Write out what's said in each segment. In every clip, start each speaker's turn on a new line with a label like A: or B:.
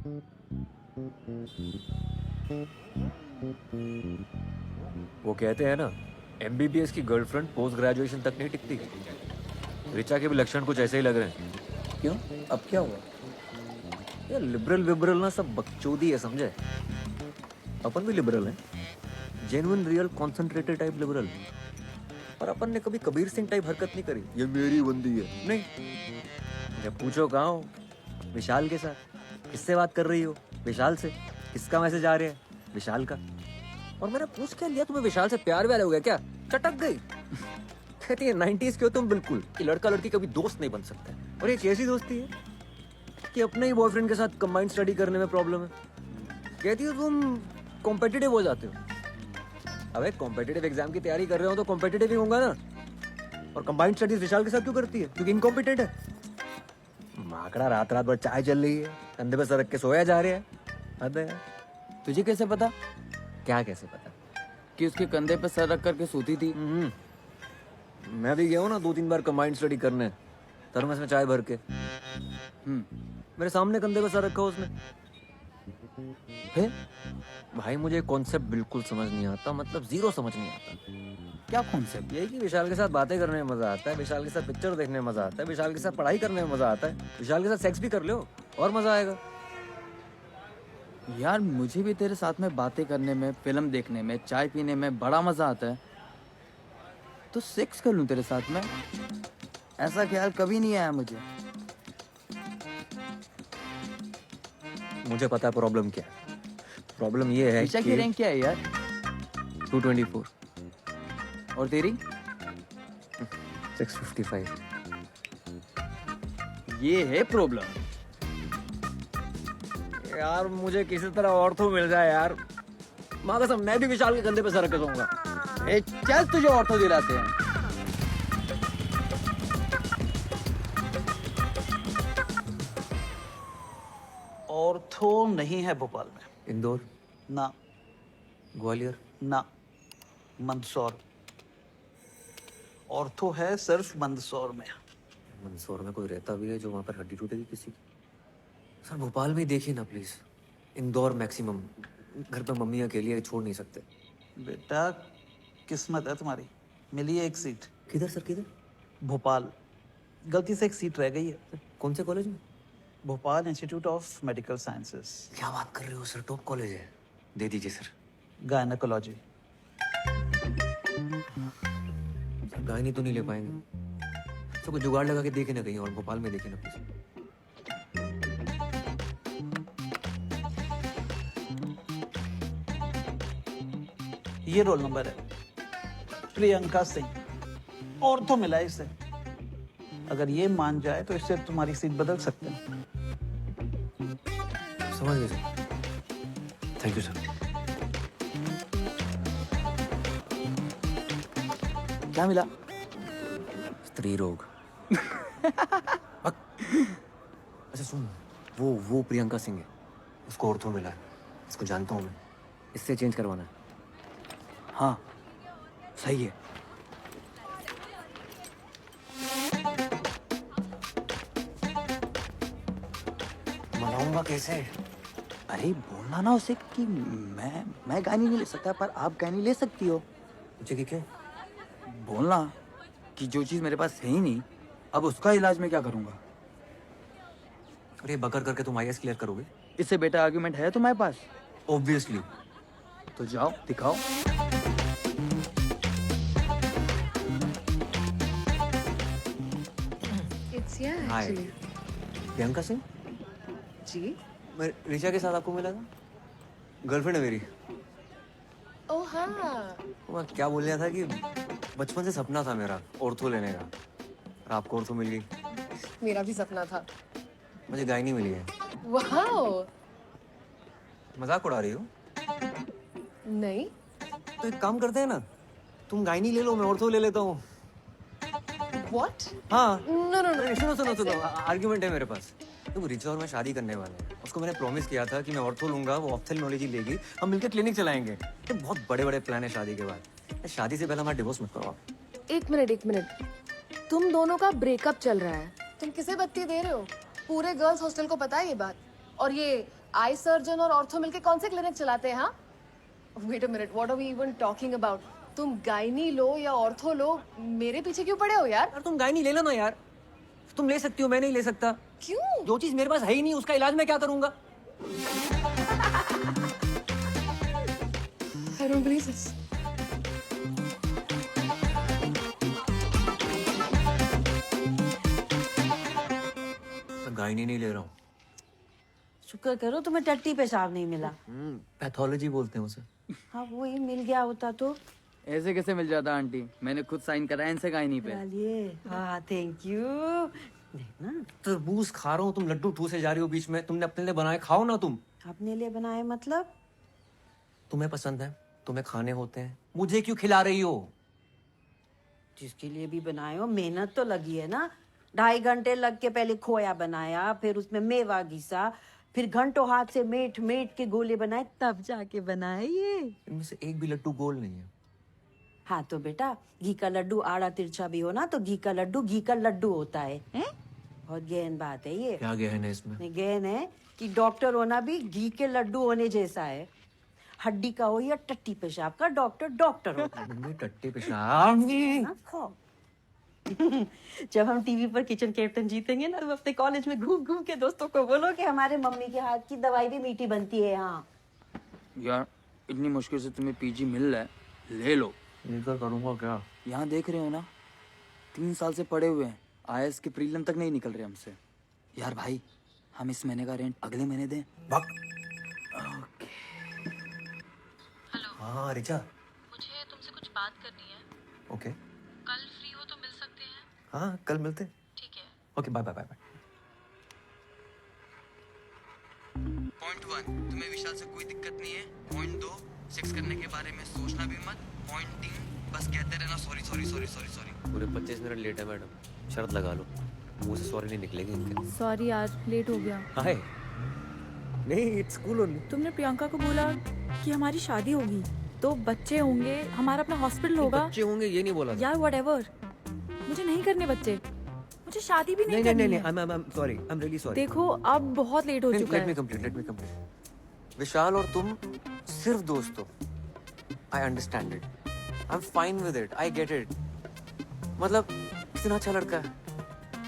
A: वो कहते हैं ना, एमबीबीएस की गर्लफ्रेंड पोस्ट ग्रेजुएशन तक नहीं टिकती। ऋचा के भी लक्षण कुछ ऐसे ही लग रहे हैं।
B: क्यों? अब क्या हुआ?
A: ये लिबरल विबरल ना सब बकचोदी है, समझे? अपन भी लिबरल हैं, genuine real concentrated type liberal. और अपन ने कभी कबीर सिंह टाइप हरकत नहीं करी, ये मेरी बंदी है, नहीं। जब पूछो कहाँ हो, विशाल के साथ। किससे बात कर रही हो? विशाल से। किसका मैसेज आ रहा है? विशाल का। और मैंने पूछ क्या लिया, तुम्हें विशाल से प्यार व्यार हो गया क्या? चटक गई। कहती है 90s के हो तुम बिल्कुल, कि लड़का लड़की कभी दोस्त नहीं बन सकता। और ये कैसी दोस्ती है कि अपने ही बॉयफ्रेंड के साथ कंबाइंड स्टडी करने में प्रॉब्लम है? कहती हो तुम कॉम्पिटिटिव हो जाते हो। अबे कॉम्पिटिटिव एग्जाम की तैयारी कर रहे हो तो कॉम्पिटिटिव ही होगा ना। और कंबाइंड स्टडीज विशाल के साथ क्यों करती है? क्योंकि इनकॉम्पिटेंट है। माकड़ा रात रात भर चाय चल रही है, कंधे पे सर रख के सोया जा रहा है। हद है।
B: तुझे कैसे पता
A: क्या कैसे पता?
B: कि उसके कंधे पे सर रख करके सोती थी?
A: मैं भी गया हूँ ना 2-3 बार कंबाइंड स्टडी करने, थर्मस में चाय भर के। मेरे सामने कंधे पे सर रखा उसने।
B: फिर
A: भाई मुझे कॉन्सेप्ट बिल्कुल समझ नहीं आता, मतलब जीरो समझ नहीं आता।
B: क्या कॉन्सेप्ट?
A: यही कि विशाल के साथ बातें करने में मजा आता है, विशाल के साथ पिक्चर देखने में मजा आता है, विशाल के साथ पढ़ाई करने में मजा आता है, विशाल के साथ सेक्स भी कर लो और मजा आएगा।
B: यार मुझे भी तेरे साथ में बातें करने में, फिल्म देखने में, चाय पीने में बड़ा मजा आता है। तो सेक्स कर लूं तेरे साथ में? ऐसा ख्याल कभी नहीं आया मुझे।
A: मुझे पता है प्रॉब्लम क्या है। प्रॉब्लम ये है
B: ऋचा की
A: कि
B: रैंक क्या है यार?
A: 224।
B: और तेरी?
A: 655।
B: ये है प्रॉब्लम।
A: यार मुझे किसी तरह ऑर्थो मिल जाए यार, माँ कसम मैं भी विशाल के कंधे पे सर रख के सोऊंगा।
B: ए चल तुझे ऑर्थो दिलाते हैं।
C: ऑर्थो नहीं है भोपाल में।
A: इंदौर,
C: ना
A: ग्वालियर।
C: ना, मंदसौर। ऑर्थो है सिर्फ मंदसौर में।
A: मंदसौर में कोई रहता भी है जो वहाँ पर हड्डी टूटेगी किसी की? सर भोपाल में ही देखिए ना प्लीज। इंदौर मैक्सिमम, घर पे मम्मी अकेली है, छोड़ नहीं सकते।
C: बेटा किस्मत है तुम्हारी, मिली है एक सीट।
A: किधर सर, किधर?
C: भोपाल, गलती से एक सीट रह गई है।
A: कौन से कॉलेज में?
C: Bhopal institute of medical sciences,
A: क्या बात कर रहे हो सर, टॉप कॉलेज है। दे दीजिए सर।
C: गायनेकोलॉजी।
A: गायनी तो नहीं ले पाएंगे, तो कोई जुगाड़ लगा के देखे ना कहीं और, भोपाल में देखे ना प्लीज।
C: ये रोल नंबर है, प्रियंका सिंह। ऑर्थो मिला है इसे। अगर ये मान जाए तो इससे तुम्हारी सीट बदल सकते हैं।
A: समझ गए सर, थैंक यू सर।
B: क्या मिला?
A: स्त्री रोग। अच्छा सुन, वो प्रियंका सिंह है, उसको ऑर्थो मिला है। इसको जानता हूँ मैं, इससे चेंज करवाना है।
B: हाँ सही है।
A: मनाऊंगा कैसे?
B: अरे बोलना ना उसे कि मैं गानी नहीं ले सकता पर आप गानी ले सकती हो।
A: मुझे क्या?
B: बोलना कि जो चीज़ मेरे पास है ही नहीं, अब उसका इलाज मैं क्या करूँगा।
A: अरे बकर करके तुम आईएएस क्लियर करोगे?
B: इससे बेटा आर्ग्यूमेंट है तुम्हारे पास?
A: ऑब्वियसली।
B: तो जाओ दिखाओ।
D: It's yeah,
A: hi,
D: actually.
A: Priyanka Singh.
D: जी?
A: मैं ऋचा के साथ आपको मिला था, गर्लफ्रेंड है मेरी।
D: ओह हाँ।
A: मैं क्या बोल रहा था कि बचपन से सपना था मेरा ऑर्थो लेने का, और आपको ऑर्थो मिल गई।
D: मेरा भी सपना था।
A: मुझे गायनी मिली है।
D: वाओ।
A: मजाक उड़ा रही हो?
D: नहीं।
A: तो एक काम करते हैं ना, तुम गायनी ले लो, मैं ऑर्थो ले लेता हूँ।
D: What?
A: हाँ।
D: No, no, no.
A: सुनो, आर्ग्यूमेंट है मेरे पास। तुम रिचा और मैं शादी करने वाले हैं, उसको मैंने प्रॉमिस किया था कि मैं ऑर्थो लूंगा, वो ऑप्थेल्मोलॉजी लेगी, हम मिलकर क्लिनिक चलाएंगे। ये बहुत बड़े बड़े प्लान है शादी के बाद। शादी से पहले हमारा डिवोर्स मत करवाओ।
D: एक मिनट। तुम दोनों का ब्रेकअप चल रहा है, तुम किसे बत्ती दे रहे हो? पूरे गर्ल्स हॉस्टल को पता है ये बात। और ये आई सर्जन और ऑर्थो मिलके कौन से क्लिनिक चलाते हैं? हाँ, wait a minute, what are we even talking about? तुम गायनी लो या ऑर्थो लो, मेरे पीछे क्यों पड़े हो यार?
A: यार तुम गाय नहीं ले लो ना यार, तुम ले सकती हो, मैं नहीं ले सकता।
D: क्यों?
A: जो चीज मेरे पास है ही नहीं उसका इलाज मैं क्या करूंगा?
D: I don't believe this.
A: मैं गाय नहीं ले रहा हूँ।
E: शुक्र करो तुम्हें टट्टी पेशाब नहीं मिला।
A: पैथोलॉजी बोलते हैं उसे।
E: हाँ वही मिल गया होता तो।
B: ऐसे कैसे मिल जाता आंटी? मैंने खुद साइन कराया इनसे गायनी पे।
E: चलिए हाँ थैंक यू। देखना
A: तरबूज खा रहा हूँ, तुम लड्डू ठूसे जा रही हो बीच में। तुमने अपने लिए बनाए, खाओ ना तुम।
E: अपने लिए बनाए मतलब?
A: तुम्हें पसंद है, तुम्हें खाने होते हैं, मुझे क्यों खिला रही हो?
E: जिसके लिए भी बनाए हो मेहनत तो लगी है ना। 2.5 घंटे लग के पहले खोया बनाया, फिर उसमें मेवा घिसा, फिर घंटों हाथ से मेट मेट के गोले बनाए, तब जाके बनाए ये।
A: इनमें से एक भी लड्डू गोल नहीं है।
E: हाँ तो बेटा घी का लड्डू आड़ा तिरछा भी हो ना तो घी का लड्डू होता है, हैं? बहुत गहन बात है ये।
A: क्या गहन है इसमें?
E: नहीं गहन है कि डॉक्टर होना भी घी के लड्डू होने जैसा है। हड्डी का हो या टट्टी पेशाब का, डॉक्टर होता है।
A: मम्मी टट्टी पेशाब।
E: हाँ, खाओ। जब हम टीवी पर किचन कैप्टन जीतेंगे ना, तो अपने कॉलेज में घूम घूम के दोस्तों को बोलो कि हमारे मम्मी के हाथ की दवाई भी मीठी बनती है यहाँ।
B: यार इतनी मुश्किल से तुम्हें पीजी मिल रहा है, ले लो।
A: लेकर करूंगा क्या?
B: यहाँ देख रहे हो ना, 3 साल से पड़े हुए हैं, आईएएस के प्रीलिम तक नहीं निकल रहे हमसे। यार भाई हम इस महीने का रेंट अगले महीने दें।
A: भाग। हाँ रिचा,
F: मुझे तुमसे कुछ बात करनी है।
A: ओके।
F: कल फ्री हो तो मिल सकते हैं?
A: हाँ कल मिलते हैं।
F: ठीक है।
A: Okay bye bye bye bye.
B: Point 1, तुम्हें विशाल से कोई दिक्कत नहीं है। पॉइंट 2, सेक्स करने के बारे में सोचना भी मत। पॉइंट 3, बस कहते रहना sorry sorry sorry sorry sorry.
A: पूरे 25 मिनट लेट है मैडम, शर्त लगा लो, मुंह से सॉरी नहीं निकलेगी इनके।
G: सॉरी यार लेट हो गया।
A: हाय नहीं, इट्स कूल ओनली।
G: तुमने प्रियंका को बोला कि हमारी शादी होगी तो बच्चे होंगे, हमारा अपना हॉस्पिटल होगा।
A: बच्चे होंगे ये नहीं बोला था।
G: यार व्हाटएवर, मुझे नहीं करने बच्चे, मुझे शादी भी नहीं करनी है।
A: I am sorry, I am really sorry.
G: देखो अब बहुत लेट हो चुका
A: लेट मी
G: है।
A: कंप्लीट। विशाल और तुम सिर्फ दोस्त हो। I understand it, I am fine with it, I get it. मतलब कितना अच्छा लड़का है,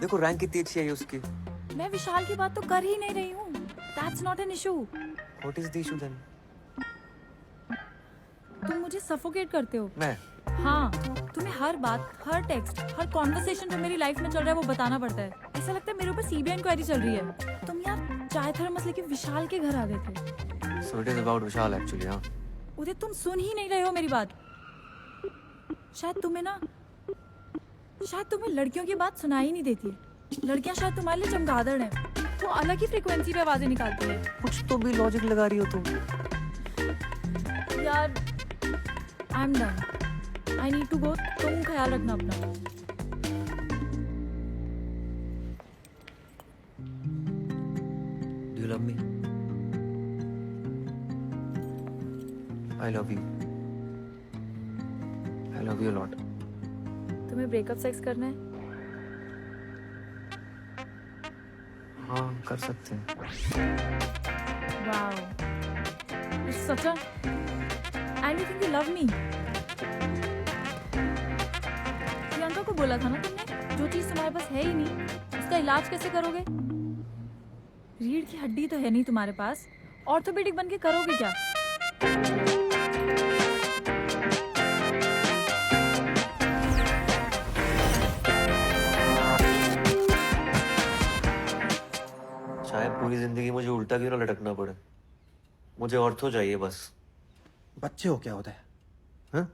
A: देखो रैंक कितनी अच्छी है उसकी।
G: मैं विशाल की बात तो कर ही नहीं रही हूँ। That's not an issue.
A: What is the issue then?
G: तुम मुझे सफोकेट करते हो।
A: मैं?
G: हाँ, तुम्हें हर बात, हर टेक्स्ट, हर कॉन्वर्सेशन जो मेरी लाइफ में चल रहा है वो बताना पड़ता है। ऐसा लगता है मेरे ऊपर सीबीआई इंक्वायरी चल रही है। तुम यार चाय थर्मस लेके विशाल के घर आ गए थे।
A: So it is about Vishal actually. हाँ
G: उदय तुम सुन ही नहीं रहे हो मेरी बात। शायद तुम्हें लड़कियों की बात सुनाई नहीं देती है। लड़कियां शायद तुम्हारे लिए चमगादड़ हैं, वो अलग ही फ्रीक्वेंसी पे आवाजें निकालती है।
A: कुछ तो भी लॉजिक लगा रही हो तुम।
G: यार I am done, I need to go. तुम ख्याल रखना अपना।
A: Do you love me? I love you. I love you a lot.
G: तुम्हें ब्रेकअप सेक्स करना है?
A: हाँ कर सकते हैं।
G: Wow, it's such a and you think you love me. Priyanka को बोला था ना तुमने, जो चीज तुम्हारे पास है ही नहीं उसका इलाज कैसे करोगे? रीढ़ की हड्डी तो है नहीं तुम्हारे पास, ऑर्थोपेडिक बन के करोगे क्या?
A: शायद पूरी जिंदगी मुझे उल्टा क्यों ना लटकना पड़े, मुझे ऑर्थो चाहिए बस।
H: बच्चे हो क्या होता है? हाँ?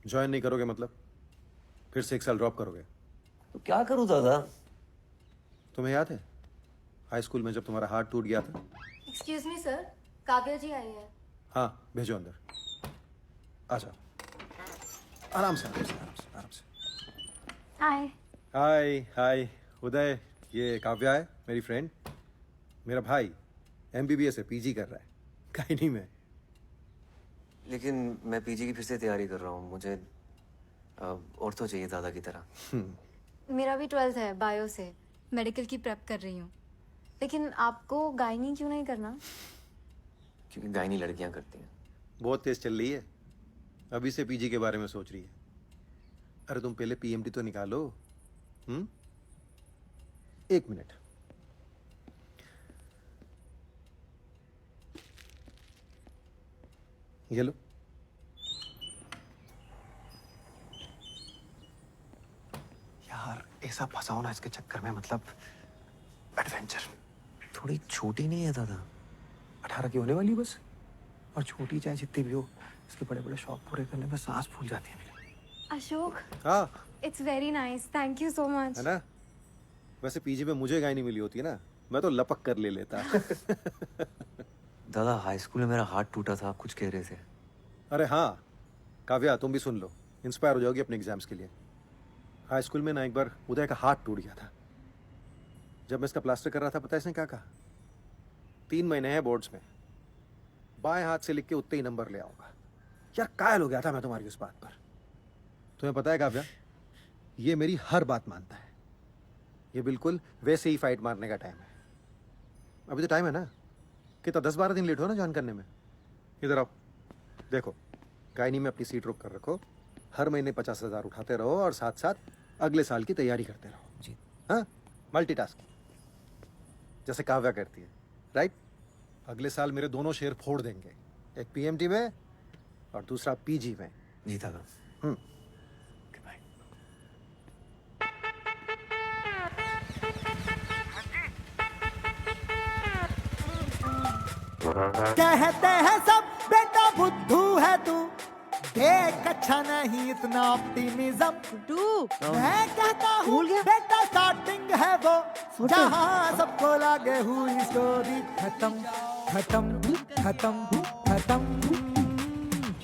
H: ज्वाइन नहीं करोगे मतलब? फिर से 1 साल ड्रॉप करोगे?
A: तो क्या करूँ दादा?
H: तुम्हें याद है हाई स्कूल में जब तुम्हारा हार्ट टूट गया था?
D: एक्सक्यूज मी सर, काव्या जी आई हैं।
H: हाँ भेजो अंदर। आ जाओ, आराम से आराम से आराम से आराम से।
F: हाय।
H: हाय हाय उदय, ये काव्या है मेरी फ्रेंड। मेरा भाई MBBS है, PG कर रहा है गायनी में।
A: लेकिन मैं पीजी की फिर से तैयारी कर रहा हूँ, मुझे ऑर्थो चाहिए दादा की तरह।
I: मेरा भी 12th है बायो से, मेडिकल की प्रेप कर रही हूँ।
G: लेकिन आपको गायनी क्यों नहीं करना?
A: क्योंकि गायनी लड़कियां करती हैं।
H: बहुत तेज चल रही है, अभी से पीजी के बारे में सोच रही है। अरे तुम पहले पीएमटी तो निकालो। एक मिनट। ये लो। यार ऐसा फंसाओ ना इसके चक्कर में, मतलब एडवेंचर।
A: थोड़ी छोटी नहीं है दादा?
H: 18 की होने वाली बस। और छोटी चाहे जितनी भी हो, इसके बड़े बड़े शौक पूरे करने में सांस फूल जाती है मेरी।
G: अशोक,
H: हाँ
G: it's very nice, thank you so much.
H: है ना। वैसे पीजी में मुझे गाय नहीं मिली होती ना, मैं तो लपक कर ले लेता।
A: दादा हाई स्कूल में मेरा हाथ टूटा था, आप कुछ कह रहे थे।
H: अरे हाँ काव्या, तुम भी सुन लो, इंस्पायर हो जाओगी अपने एग्जाम्स के लिए। हाई स्कूल में ना एक बार उदय का हाथ टूट गया था। जब मैं इसका प्लास्टर कर रहा था, पता है इसने क्या कहा? 3 महीने हैं बोर्ड्स में, बाएं हाथ से लिख के उतने ही नंबर ले आऊंगा। यार कायल हो गया था मैं तुम्हारी उस बात पर। तुम्हें पता है काव्या, ये मेरी हर बात मानता है। ये बिल्कुल वैसे ही फाइट मारने का टाइम है। अभी तो टाइम है ना, कितना 10-12 दिन लेट हो ना ज्वाइन करने में। इधर आओ, देखो गायनी में अपनी सीट रोक कर रखो, हर महीने 50,000 उठाते रहो और साथ साथ अगले साल की तैयारी करते रहो।
A: जी।
H: हाँ, मल्टीटास्किंग जैसे काव्या करती है, राइट। अगले साल मेरे दोनों शेयर फोड़ देंगे, एक पीएमटी में और दूसरा पीजी में।
A: जी दादा। Okay bye.
I: कहते हैं सब बेटा बुद्धू है तू, देख अच्छा नहीं इतना ऑप्टिमिज्म। मैं कहता हूँ बेटा स्टार्टिंग है वो, जहाँ सबको लगे हुई स्टोरी खत्म खत्म खत्म खत्म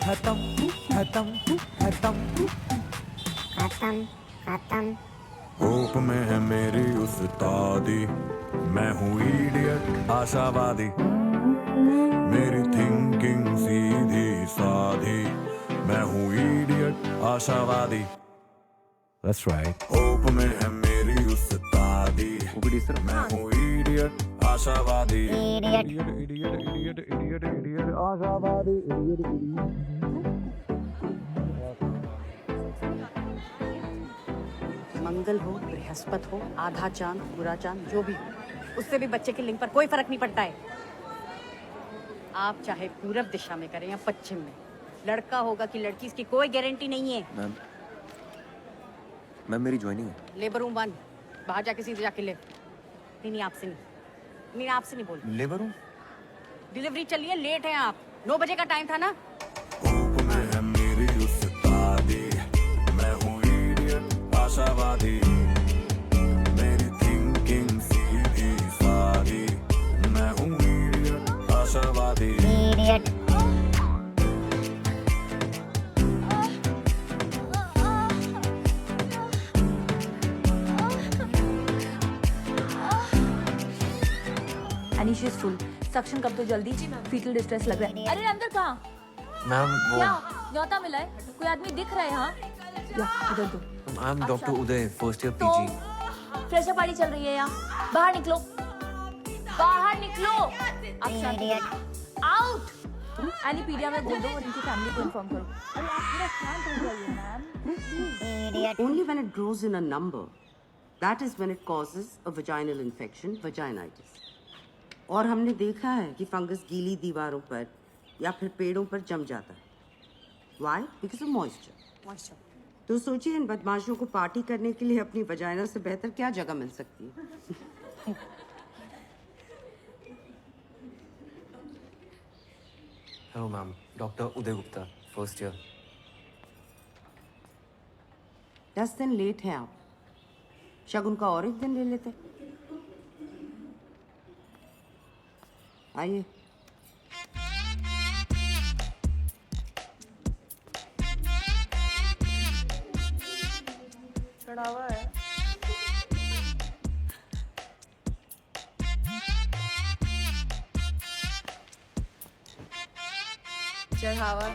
I: खत्म खत्म खत्म खत्म।
J: होप में है मेरी उस्तादी, मैं हूँ इडियट आशावादी, मेरी थिंकिंग सीधी साधी, मैं हूँ इडियट आशावादी। That's right. होप में है मेरी उस्तादी, मैं हूँ इडियट आशावादी, idiot idiot idiot idiot idiot आशावादी, इडियट।
E: मंगल हो, बृहस्पति हो, आधा चांद, पूरा चांद, जो भी हो, उससे भी बच्चे के लिंग पर कोई फर्क नहीं पड़ता है। आप चाहे पूरब दिशा में करें या पश्चिम में, लड़का होगा कि लड़की, इसकी कोई गारंटी नहीं है।
A: मैम मेरी ज्वाइनिंग है।
E: लेबर रूम 1, बाहर जाके सीधे जाके ले। नहीं आपसे नहीं, नहीं आपसे नहीं बोल।
A: Labour room?
E: डिलीवरी चलिए, लेट है आप, 9 बजे का टाइम था ना।
J: होप में है मेरी उस्तादी, मैं हूँ इडियट आशावादी, मेरी थिंकिंग सीधी सादी, मैं हूँ इडियट आशावादी, idiot.
G: Any she is full, suction कब तो जल्दी, फीटल डिस्ट्रेस लग रहा है। अरे अंदर कहाँ?
A: मैम वो
G: क्या न्योता मिला है? कोई आदमी दिख रहा है यहाँ? या इधर दो।
A: आई am doctor Uday, first year
G: तो
A: पीजी।
G: फ्रेशर पार्टी चल रही है यहाँ, बाहर निकलो, बाहर निकलो। आप शांत आउट। एनीपीडिया में बोल दो और इनकी फैमिली को इन्फॉर्म करो। अरे आप पूरा शांत हो जाइए ma'am.
E: Only when it grows in a number, that is when it causes a vaginal infection, vaginitis. और हमने देखा है कि फंगस गीली दीवारों पर या फिर पेड़ों पर जम जाता है। Why? Because of moisture. तो सोचिए इन बदमाशों को पार्टी करने के लिए अपनी वजाइना से बेहतर क्या जगह मिल सकती है।
A: हेलो मैम, डॉक्टर उदय गुप्ता, फर्स्ट ईयर।
E: 10 दिन लेट है आप, शगुन का और एक दिन ले लेते। आइए।
G: चढ़ावा है। चढ़ावा।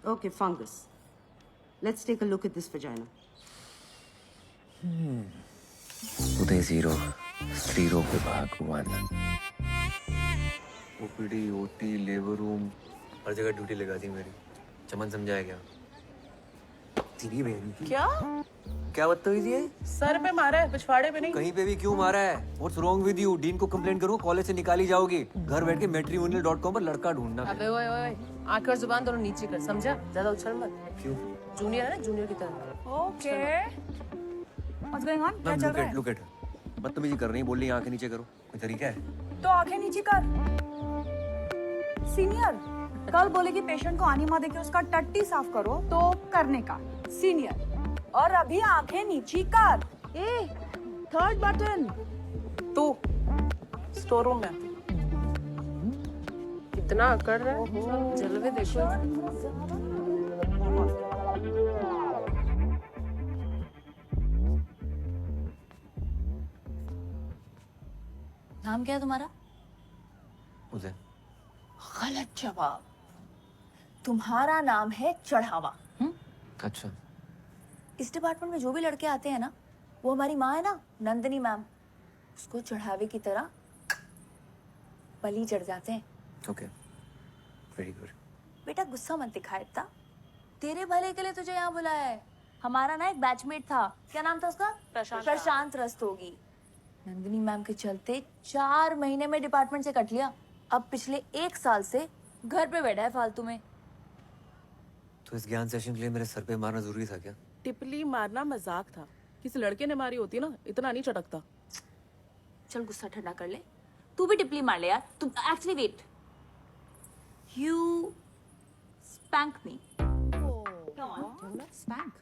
E: Okay, fungus. Let's take a look at this vagina.
A: उदय 0 स्त्री रोग विभाग 1 ओपीडी ओटी लेबर रूम हर जगह ड्यूटी लगा दी मेरी। चमन समझाया क्या? तेरी बहन की क्या बदतमीजी है?
K: सर पे मारा है, पिछवाड़े पे नहीं।
A: कहीं पे भी क्यों मारा है? What's wrong with you? Dean को कंप्लेन करो, कॉलेज से निकाली जाओगी। घर बैठ के matrimonial.com पर लड़का ढूंढना।
K: अबे ओए ओए, आंख और जुबान दोनों नीचे कर, समझा? ज्यादा उछल मत।
A: क्यों?
K: जूनियर है ना, जूनियर की तरह।
G: Okay what's going on? क्या चल रहा है?
A: लुक एट बदतमीजी कर रही, बोल रही आंखें नीचे करो। कोई तरीका है?
G: तो आंखें नीचे कर। सीनियर कल बोलेगी पेशेंट को आनी माँ देके उसका टट्टी साफ करो तो करने का सीनियर, और अभी आंखें नीची कर। ए थर्ड बटन।
K: तू स्टोर रूम में कितना अकड़ रहा है, जलवे देखो।
G: नाम क्या है तुम्हारा?
A: उदय।
G: गलत जवाब। तुम्हारा नाम है चढ़ावा।
A: अच्छा
G: इस डिपार्टमेंट में जो भी लड़के आते हैं ना, वो हमारी माँ है ना, नंदिनी मैम, उसको चढ़ावे की तरह बलि चढ़ जाते हैं।
A: Okay very good.
G: बेटा गुस्सा मत दिखा इतना, तेरे भले के लिए तुझे यहाँ बुलाया है। हमारा ना एक बैचमेट था, क्या नाम था उसका? प्रशांत रस्तोगी। नंदिनी मैम के चलते 4 महीने में डिपार्टमेंट से कट लिया। अब पिछले 1 साल से घर पे बैठा है फालतू में।
A: तो इस ज्ञान सेशन के लिए मेरे सर पे मारना जरूरी था क्या?
K: टिपली मारना मजाक था, किसी लड़के ने मारी होती ना, इतना नहीं चटकता।
G: चल गुस्सा ठंडा कर ले, तू भी टिपली मार ले यार। तू actually wait, you spank me. Spank?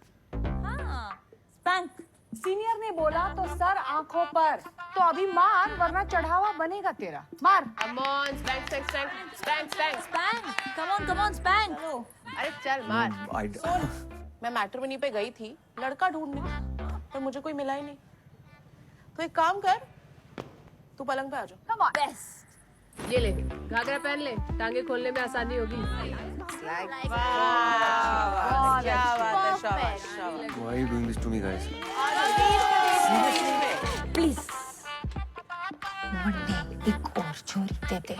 G: हाँ स्पैंक। सीनियर ने बोला तो सर आंखों पर, तो अभी मार वरना चढ़ावा बनेगा तेरा। मार।
K: Come on, spank, spank, spank, spank, spank.
G: Spank, come on spank.
K: अरे चल मार। मैं मैट्रिमोनी पे गई थी लड़का ढूंढने, पर मुझे कोई मिला ही नहीं। तो एक काम कर, तू पलंग पे आ जा।
G: Come on. बेस्ट।
K: ये ले, घाघरा पहन ले, टांगे खोलने में आसानी होगी।
A: Why are you doing this to me, guys?
G: Please Monday एक और छोरी दे दे,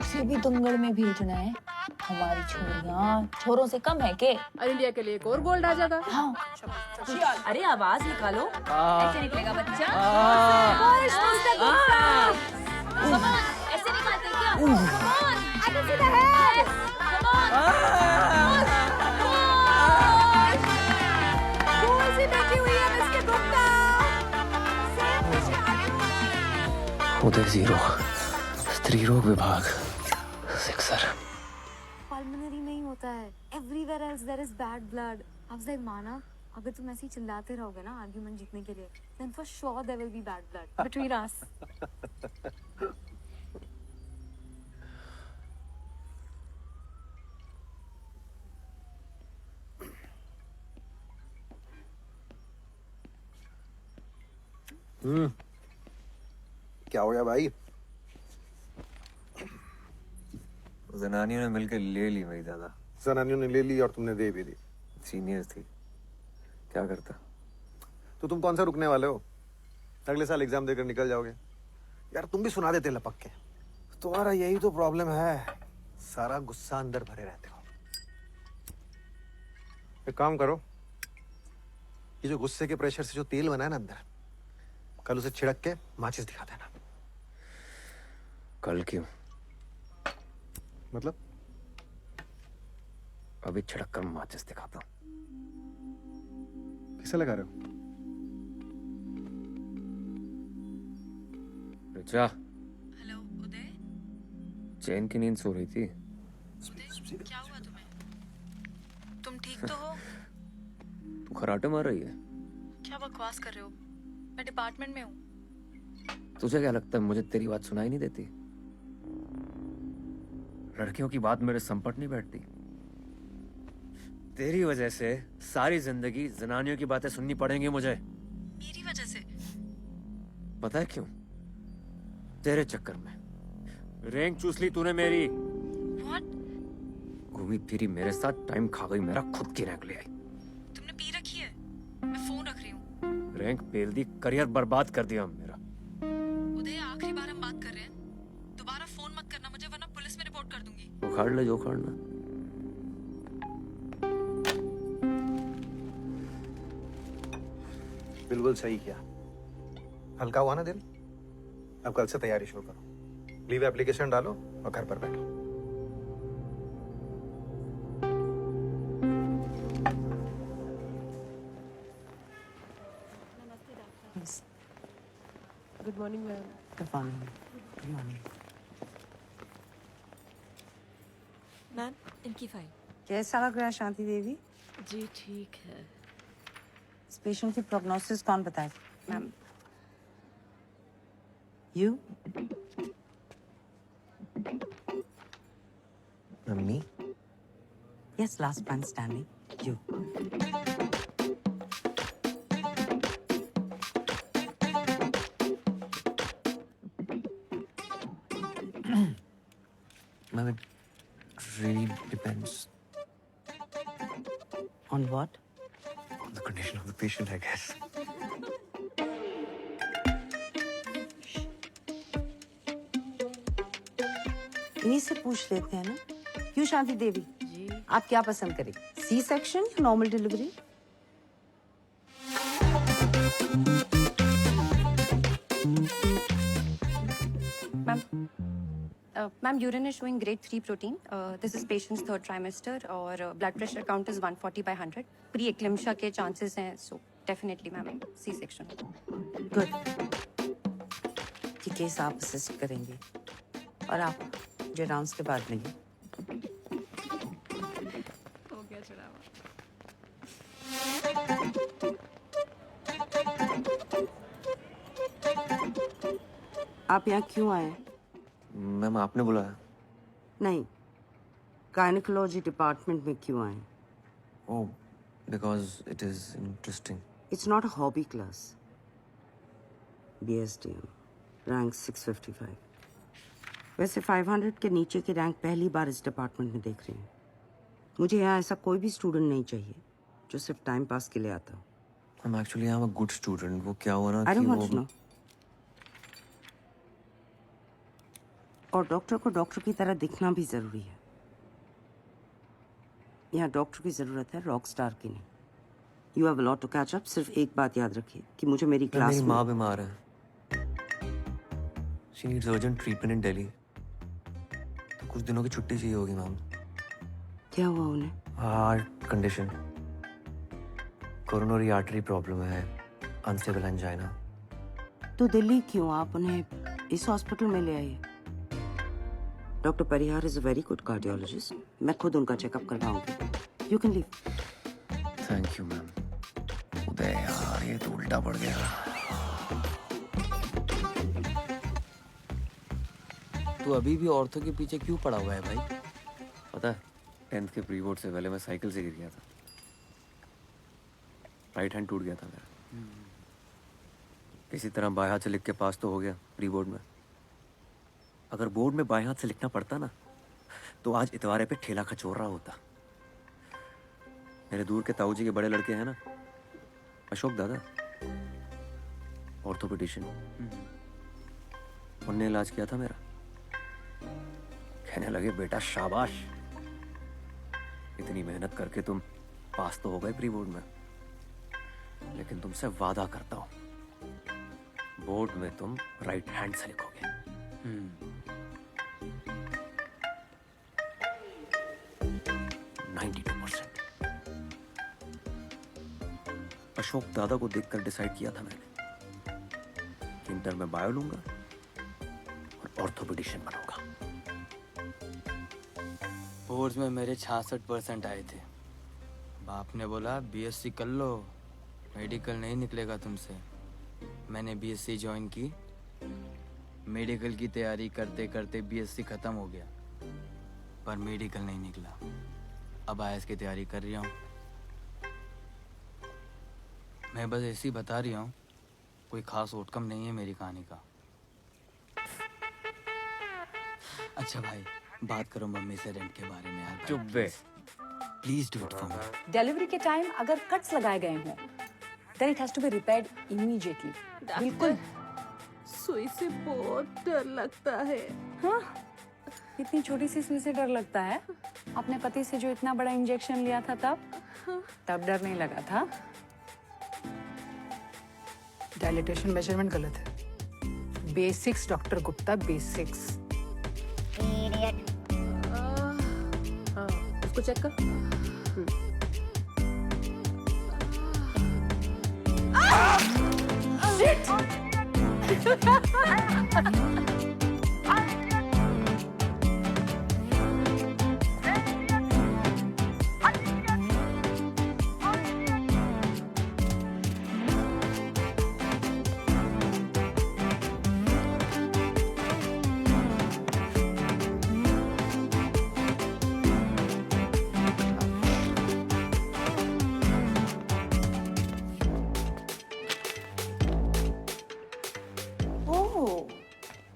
G: उसे भी दंगल में भेजना है। हमारी छोरियां छोरों से कम है के?
K: और इंडिया के लिए एक और गोल्ड आ जाएगा।
G: हाँ। अरे आवाज निकालो, ऐसे निकलेगा बच्चा। ऐसे निकालते क्या? Come on, I can see the head. Come on. कौन सी बैठी हुई है इसके गुप्ता?
A: उदय 0 स्त्री रोग विभाग 6
L: पल्मोनरी में ही होता है, everywhere else there is bad blood. Afzal माना, अगर तुम ऐसे ही चिल्लाते रहोगे ना आर्गुमेंट जीतने के लिए, then for sure there will be bad blood between us.
H: क्या हो गया भाई?
A: जनानियों ने मिलकर ले ली मेरी दादा।
H: जनानियों ने ले ली और तुमने दे भी दी।
A: सीनियर थी, क्या करता?
H: तो तुम कौन सा रुकने वाले हो? अगले साल एग्जाम देकर निकल जाओगे। यार तुम भी सुना देते लपक के। तुम्हारा यही तो प्रॉब्लम है, सारा गुस्सा अंदर भरे रहते हो। एक काम करो, ये जो गुस्से के प्रेशर से जो तेल बना है ना अंदर, कल उसे छिड़क के माचिस दिखा देना।
A: कल क्यों?
H: मतलब?
A: अभी छिड़क कर माचिस दिखाता हूँ।
H: किसे लगा रहे हो?
A: रिचा,
F: हेलो उदय।
A: चैन की नींद सो रही थी।
F: उदय क्या हुआ तुम्हें? तुम ठीक तो हो?
A: तू खराटे मार रही है?
F: क्या बकवास कर रहे हो? मैं डिपार्टमेंट में हूँ।
A: तुझे क्या लगता है मुझे तेरी बात सुनाई नहीं देती? लड़कियों की बात मेरे संपट नहीं बैठती। तेरी वजह से सारी जिंदगी जनानियों की बातें सुननी पड़ेंगी मुझे।
F: मेरी वजह से?
A: पता है क्यों? तेरे चक्कर में रैंक चूस ली तूने मेरी।
F: What?
A: घूमी फिरी मेरे साथ, टाइम खा गई मेरा, खुद की रैंक ले आई।
F: तुमने पी रखी है? मैं फोन रख रही हूँ।
A: रैंक पेल दी, करियर बर्बाद कर दिया मेरा।
F: उदय, आखिरी बार हम बात कर रहे हैं, दोबारा फोन मत करना मुझे, वरना पुलिस में रिपोर्ट कर दूंगी।
A: उखाड़ ले जो उखाड़ना।
H: बिल्कुल सही किया। हल्का हुआ ना दिल? अब कल से तैयारी शुरू करो। लीव एप्लीकेशन डालो और घर पर बैठो।
K: Good morning ma'am.
E: Good morning. Good morning.
F: Ma'am, इनकी फाइल।
E: कैसा लग रहा है शांति देवी?
F: जी ठीक है।
E: इस पेशेंट की प्रोग्नोसिस कौन बताए? Ma'am. You?
A: Mummy?
E: Yes, last man standing. You.
A: Ma'am, it really depends
E: On what?
A: on the condition of the patient, I guess.
E: इन्हीं से पूछ लेते हैं ना। क्यों शांति देवी? जी। आप क्या पसंद करें? सी सेक्शन या normal delivery?
L: Ma'am, urine is showing grade 3 protein. This is patient's third trimester और blood pressure count is 140 by 100. Pre-eclampsia के chances हैं, so definitely ma'am C-section.
E: Good. ये केस आप असिस्ट करेंगे और आप जो राउंड्स के बाद मिलिए।
L: हो गया चढ़ावा।
E: आप यहाँ क्यों आए?
A: मैम, आपने बुलाया?
E: नहीं, गायनेकोलॉजी डिपार्टमेंट में क्यों आए?
A: Oh, because it is interesting.
E: It's not a hobby class. BSDM, rank 655. वैसे 500 के नीचे की रैंक पहली बार इस डिपार्टमेंट में देख रही हूँ। मुझे यहाँ ऐसा कोई भी स्टूडेंट नहीं चाहिए जो सिर्फ टाइम पास के लिए आता हो।
A: I'm actually I'm a good student. वो क्या हुआ ना
E: I
A: कि
E: don't
A: वो
E: want to know. और डॉक्टर को डॉक्टर की तरह दिखना भी जरूरी है। यहाँ डॉक्टर की जरूरत है, रॉक स्टार की नहीं। You have a lot to catch up. सिर्फ एक बात याद रखिए कि मुझे मेरी क्लास
A: मेरी
E: में
A: माँ बीमार है। She needs urgent treatment in Delhi. तो कुछ दिनों की छुट्टी चाहिए होगी मैम।
E: क्या हुआ उन्हें?
A: Heart condition, coronary artery problem है, अनस्टेबल एंजाइना।
E: तो दिल्ली क्यों? आप उन्हें इस हॉस्पिटल में ले आइए। Doctor Parihar is a very good cardiologist. मैं खुद उनका चेकअप करवाऊंगी। You can leave.
A: Thank you ma'am. Uday यार, ये तो उल्टा पड़ गया।
B: तू अभी भी औरतों के पीछे क्यों पड़ा हुआ है भाई?
A: पता है, 10th के प्री बोर्ड से पहले मैं साइकिल से गिर गया था। राइट हैंड टूट गया था मेरा। किसी तरह बाएं हाथ से लिख के पास तो हो गया प्री बोर्ड में। अगर बोर्ड में बाएं हाथ से लिखना पड़ता ना, तो आज इतवारे पे ठेला खचोर रहा होता। मेरे दूर के ताऊ जी के बड़े लड़के हैं ना, अशोक दादा, ऑर्थोपेडिशियन, उनने इलाज किया था मेरा। कहने लगे, बेटा शाबाश, इतनी मेहनत करके तुम पास तो हो गए प्री बोर्ड में, लेकिन तुमसे वादा करता हूं, बोर्ड में तुम राइट हैंड से लिखोगे। 92%। अशोक दादा को देखकर डिसाइड किया था मैंने कि इंटर में बायो लूंगा और ऑर्थोपेडिशियन बनूंगा।
B: बोर्ड्स में मेरे 66% आए थे। बाप ने बोला बीएससी कर लो, मेडिकल नहीं निकलेगा तुमसे। मैंने बीएससी ज्वाइन की। मेडिकल की तैयारी करते करते बीएससी खत्म हो गया, पर मेडिकल नहीं निकला। अब आईएएस की तैयारी कर रहा हूँ। मैं बस ऐसे ही बता रही हूँ, कोई खास आउटकम नहीं है मेरी कहानी का। अच्छा भाई, बात करो मम्मी से रेंट के बारे में यार।
A: चुप बे।
B: Please do it for me.
M: Delivery के टाइम अगर कट्स लगाए गए हों then it has to be repaired immediately. बिल्कुल।
E: सुई से बहुत डर लगता है।
M: हाँ, इतनी छोटी सी सुई से डर लगता है? अपने पति से जो इतना बड़ा इंजेक्शन लिया था तब डर नहीं लगा था? डायलिटेशन मेजरमेंट गलत है। Basics doctor Gupta, basics.
G: उसको चेक कर।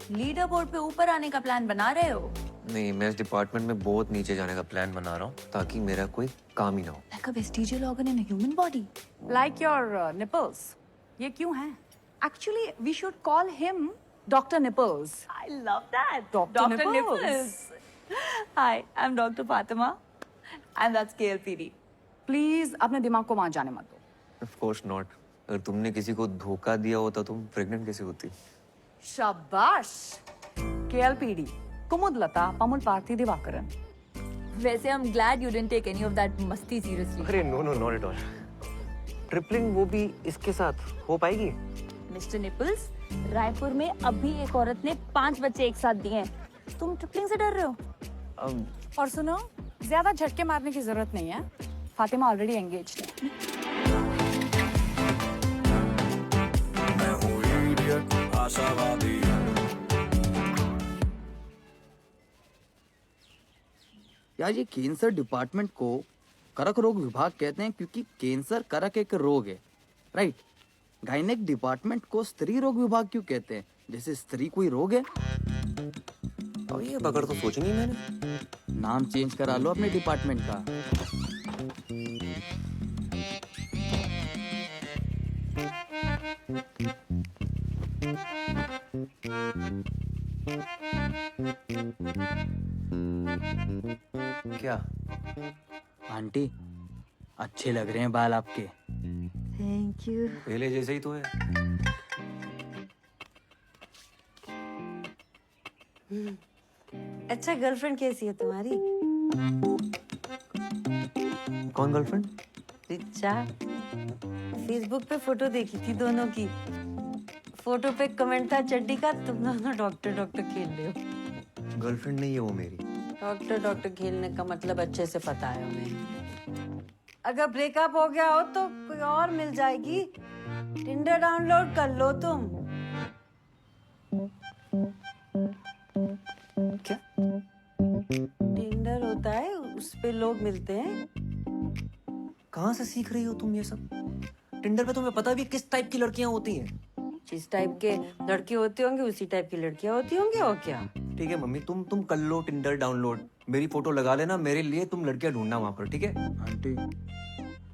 F: लीडर बोर्ड पे ऊपर आने का प्लान बना रहे हो?
A: नहीं, मैं इस डिपार्टमेंट में बहुत नीचे जाने का प्लान बना रहा हूँ ताकि मेरा कोई काम ही ना हो।
F: Like a vestigial organ in a human body.
M: Like your nipples. ये क्यों है? Actually, we should call him Dr. Nipples.
F: I love that.
M: Dr. Nipples.
F: Hi, I'm Dr. Fatima. And that's KLPD.
M: Please, अपने दिमाग को वहां जाने मत दो।
A: Of course not. अगर तुमने किसी को धोखा दिया होता तुम प्रेग्नेंट कैसे होती?
M: शाबाश। KLPD, कुमुदलता पमुल पार्थी दिवाकरन।
F: वैसे I'm glad you didn't take any of that मस्ती seriously.
A: अरे no no not at all. Tripling वो भी इसके साथ हो पाएगी?
G: मिस्टर निपल्स, रायपुर में अभी एक औरत ने 5 बच्चे एक साथ दिए हैं। तुम ट्रिपलिंग से डर रहे हो?
M: और सुनो, ज्यादा झटके मारने की जरूरत नहीं है। फातिमा ऑलरेडी एंगेज्ड है।
J: मैं हूँ idiot, आशावादी।
B: यार ये कैंसर डिपार्टमेंट को करक रोग विभाग कहते हैं क्योंकि कैंसर करक एक रोग है, राइट? गायनेक डिपार्टमेंट को स्त्री रोग विभाग क्यों कहते हैं? जैसे स्त्री कोई रोग है?
A: अब ये बगड़ तो सोची नहीं मैंने।
B: नाम चेंज करा लो अपने डिपार्टमेंट का।
A: क्या?
B: आंटी, अच्छे लग रहे हैं बाल आपके।
E: Thank you.
A: पहले जैसे ही तो है।
E: अच्छा, गर्लफ्रेंड कैसी है तुम्हारी?
A: कौन गर्लफ्रेंड?
E: रिचा। फेसबुक पे फोटो देखी थी दोनों की। फोटो पे कमेंट था चड्डी का, तुम दोनों डॉक्टर डॉक्टर खेल रहे हो।
A: गर्लफ्रेंड नहीं है वो मेरी।
E: डॉक्टर डॉक्टर खेलने का मतलब अच्छे से पता है उन्हें। अगर ब्रेकअप हो गया हो तो कोई और मिल जाएगी। टिंडर डाउनलोड कर लो तुम।
A: क्या?
E: टिंडर होता है, उस पे लोग मिलते हैं।
A: कहाँ से सीख रही हो तुम ये सब? टिंडर पे तुम्हें पता भी है किस टाइप की लड़कियां होती हैं?
E: जिस टाइप के लड़के होते होंगे उसी टाइप की लड़कियां होती होंगी, और क्या।
A: ठीक है मम्मी, तुम कर लो टिंडर डाउनलोड, मेरी फोटो लगा लेना, मेरे लिए तुम लड़कियां ढूंढना वहां पर, ठीक है?
B: आंटी,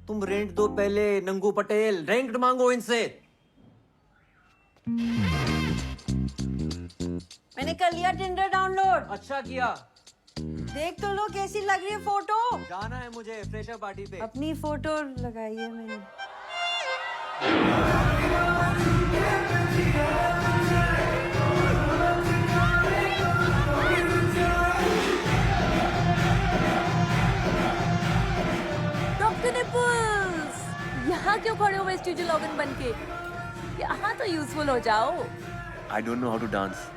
A: तुम रेंट दो पहले। नंगू पटेल, रेंट मांगो इनसे।
E: मैंने कर लिया टिंडर डाउनलोड।
A: अच्छा किया।
E: देख तो लो कैसी लग रही है फोटो।
A: जाना है मुझे फ्रेशर पार्टी पे।
E: अपनी फोटो लगाई है मैंने।
G: डॉक्टर निपल्स, यहाँ क्यों खड़े हो वेस्टिजियल ऑर्गन बनके? यहाँ तो यूजफुल हो जाओ।
A: I don't know how to dance.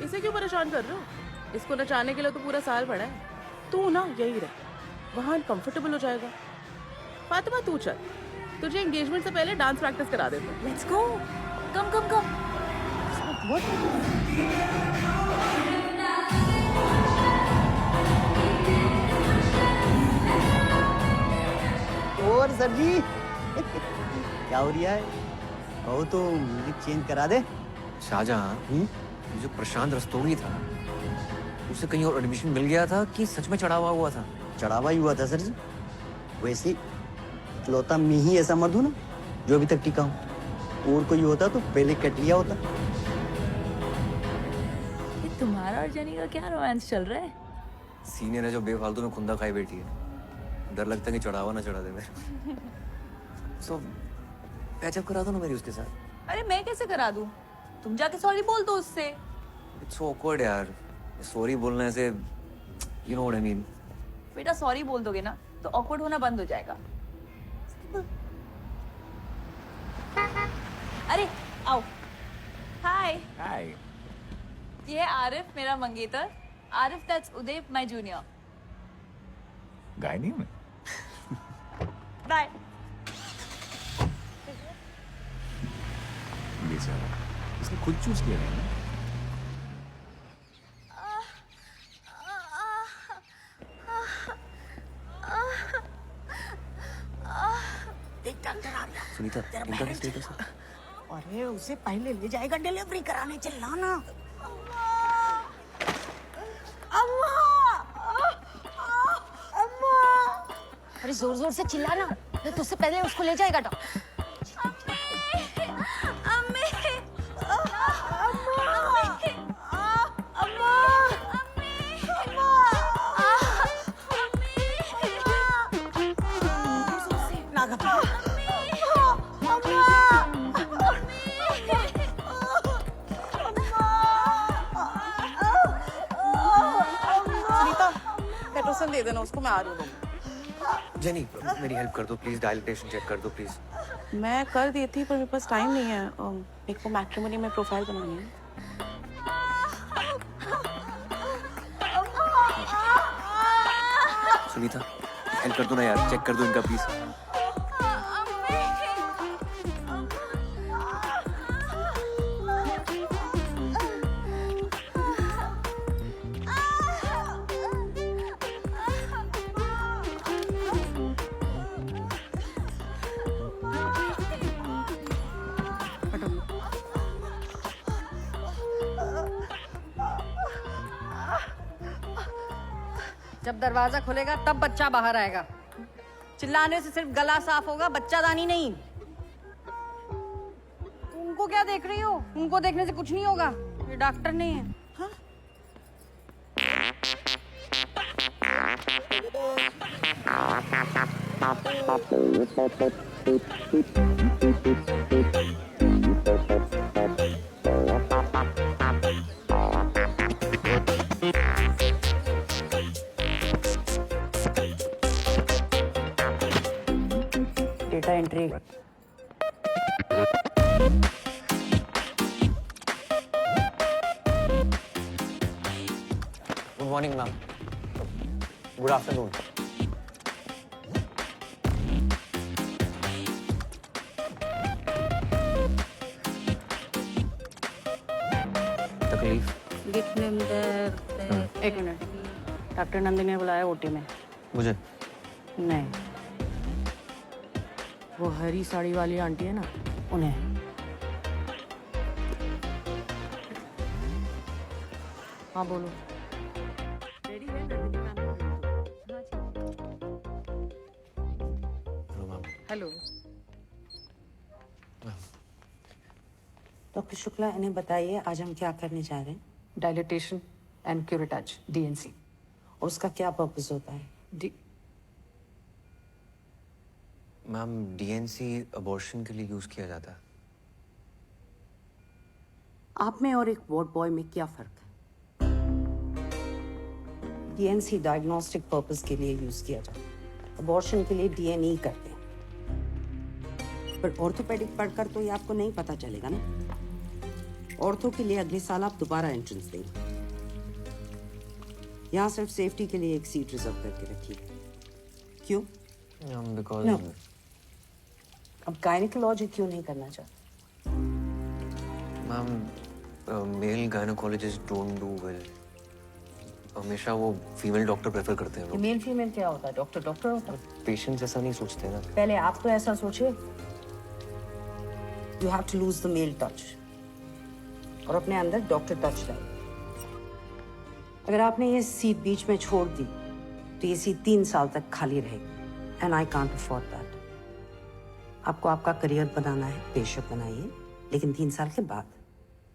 K: इसे क्यों परेशान कर रहे हो? इसको नचाने के लिए तो पूरा साल पड़ा है। तू ना यही रह, वहाँ कंफर्टेबल हो जाएगा। फातिमा तू चल, तुझे एंगेजमेंट से पहले डांस प्रैक्टिस करा देते हैं।
G: Let's go. Come come come.
N: और सर जी क्या हो रहा है? कहो तो म्यूजिक चेंज करा दे।
A: शाहजहां, जो प्रशांत रस्तोगी था उसे कहीं और एडमिशन मिल गया था कि सच में चढ़ावा हुआ था?
N: चढ़ावा ही हुआ था सर जी। वैसे इकलौता मैं ही ऐसा मर्द हूं ना जो अभी तक टिका हूं। और कोई होता तो पहले कट लिया होता।
G: ये तुम्हारा और जेनी का क्या रोमांस चल रहा है?
A: सीनियर है जो बेफालतू में खुंदा खाई बैठी है। डर लगता है कि चढ़ावा ना चढ़ा दे मेरे। सो पैचअप करा दो ना मेरी उसके साथ।
G: अरे मैं कैसे करा दूं? तुम जाके सॉरी बोल दो उससे।
A: इट्स ऑकवर्ड यार, सॉरी बोलने से you know what I mean.
G: बेटा सॉरी बोल दोगे ना तो ऑकवर्ड होना बंद हो जाएगा। अरे आओ। हाय।
A: हाय।
G: ये है आरिफ मेरा मंगेतर। Arif that's Uday my junior.
O: Gynae में
G: बाय।
O: बेचारा, इसने खुद चूज किया है ना।
A: सुनीता, इनका क्या स्टेटस है?
E: अरे उसे पहले ले जाएगा डिलीवरी कराने, चिल्लाना।
L: अरे जोर जोर से चिल्लाना, नहीं तो उससे पहले उसको ले जाएगा डॉक्टर।
K: पेट्रोसन दे देना उसको, मैं आ रही हूँ।
A: जेनी मेरी हेल्प कर दो प्लीज, डायलिटेशन चेक कर दो प्लीज।
K: मैं कर दी थी पर मेरे पास टाइम नहीं है। मेरे को मैट्रिमोनी में प्रोफाइल बनानी है।
A: सुनीता हेल्प कर दो ना यार, चेक कर दो इनका प्लीज।
E: जब दरवाजा खुलेगा तब बच्चा बाहर आएगा। चिल्लाने से सिर्फ गला साफ होगा, बच्चादानी नहीं। उनको क्या देख रही हो? उनको देखने से कुछ नहीं होगा, ये डॉक्टर नहीं है। हाँ? Data entry.
A: Good morning ma'am. Good afternoon. तकलीफ?
M: एक मिनट, डॉक्टर नंदिनी ने बुलाया ओटी में।
A: मुझे?
M: नहीं, वो हरी साड़ी वाली आंटी है ना, उन्हें। हाँ बोलो। हेलो
E: डॉक्टर शुक्ला, इन्हें बताइए आज हम क्या करने जा रहे हैं।
M: Dilatation and curettage, DNC.
E: और उसका क्या पर्पस होता है?
A: मैम डीएनसी अबॉर्शन के लिए यूज किया जाता है।
E: आप में और एक वार्ड बॉय में क्या फर्क है? डीएनसी डायग्नोस्टिक पर्पस के लिए यूज किया जाता है, अबॉर्शन के लिए डीएनई करते हैं। पर ऑर्थोपेडिक पढ़कर तो ये आपको नहीं पता चलेगा ना। ऑर्थो के लिए अगले साल आप दोबारा एंट्रेंस देंगे। यहाँ सिर्फ सेफ्टी के लिए एक सीट रिजर्व करके रखिए। क्यों?
A: Because
E: No. अब गायनिकोलॉजी क्यों नहीं करना चाहते?
A: Ma'am male gynaecologist don't do well. हमेशा वो फीमेल डॉक्टर प्रेफर करते हैं लोग।
E: मेल फीमेल क्या होता है? डॉक्टर डॉक्टर होता है।
A: पेशेंट्स ऐसा नहीं सोचते ना।
E: पहले आप तो ऐसा सोचे। You have to lose the male touch और अपने अंदर डॉक्टर टच लाइए। अगर आपने ये सीट बीच में छोड़ दी तो ये सीट 3 साल तक खाली रहेगी and I can't afford that. आपको आपका करियर बनाना है, बेशक बनाइए, लेकिन 3 साल के बाद।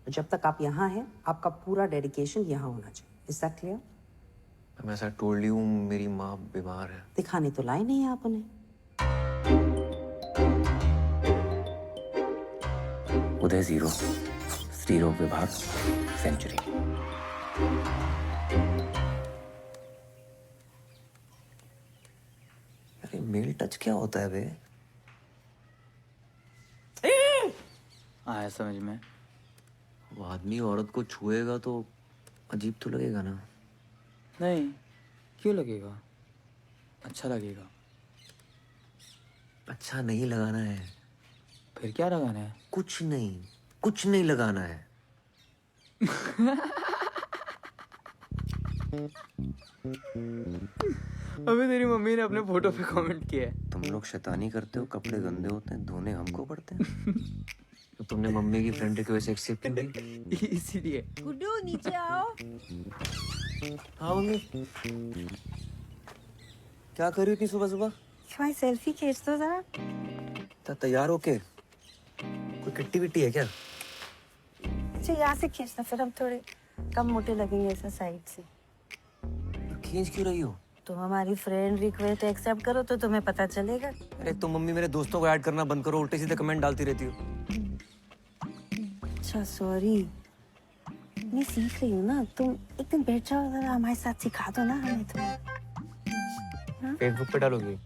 E: जब तक आप यहाँ हैं, आपका पूरा डेडिकेशन यहाँ होना चाहिए। Is that clear?
A: मैं ऐसा टोल्ड यू, मेरी माँ बीमार है।
E: दिखाने तो लाई नहीं आप उन्हें।
A: उदय 0, स्त्री रोग विभाग सेंचुरी। अरे मेल टच क्या होता है बे?
B: आया समझ में।
A: वो आदमी औरत को छुएगा तो अजीब तो लगेगा ना?
B: नहीं, क्यों लगेगा? अच्छा लगेगा।
A: अच्छा नहीं लगाना है।
B: फिर क्या लगाना है?
A: कुछ नहीं लगाना है।
B: अभी तेरी मम्मी ने अपने फोटो पे कमेंट किया है।
A: तुम लोग शैतानी करते हो, कपड़े गंदे होते हैं, धोने हमको पड़ते हैं। तो तुमने मम्मी की फ्रेंड रिक्वेस्ट एक्सेप्ट क्यों की?
B: इसीलिए।
E: गुड्डू नीचे आओ।
A: हाँ मम्मी, क्या कर रही थी सुबह सुबह?
E: भाई सेल्फी खींच दो जरा।
A: तैयार होके? कोई किट्टी विट्टी है क्या?
E: अच्छा यहाँ से खींचना, फिर हम थोड़े कम मोटे लगेंगे ऐसा साइड से।
A: खींच क्यों रही हो?
E: तुम हमारी फ्रेंड रिक्वेस्ट एक्सेप्ट करो तो तुम्हें पता चलेगा।
A: अरे तुम मम्मी मेरे दोस्तों को ऐड करना बंद करो, उल्टे सीधे कमेंट डालती रहती हो।
E: अच्छा सॉरी, मैं सीख रही हूँ ना। तुम एक दिन बैठ जाओ जरा, हमारे साथ सिखा दो ना हमें थोड़ा।
A: फेसबुक पे डालोगी?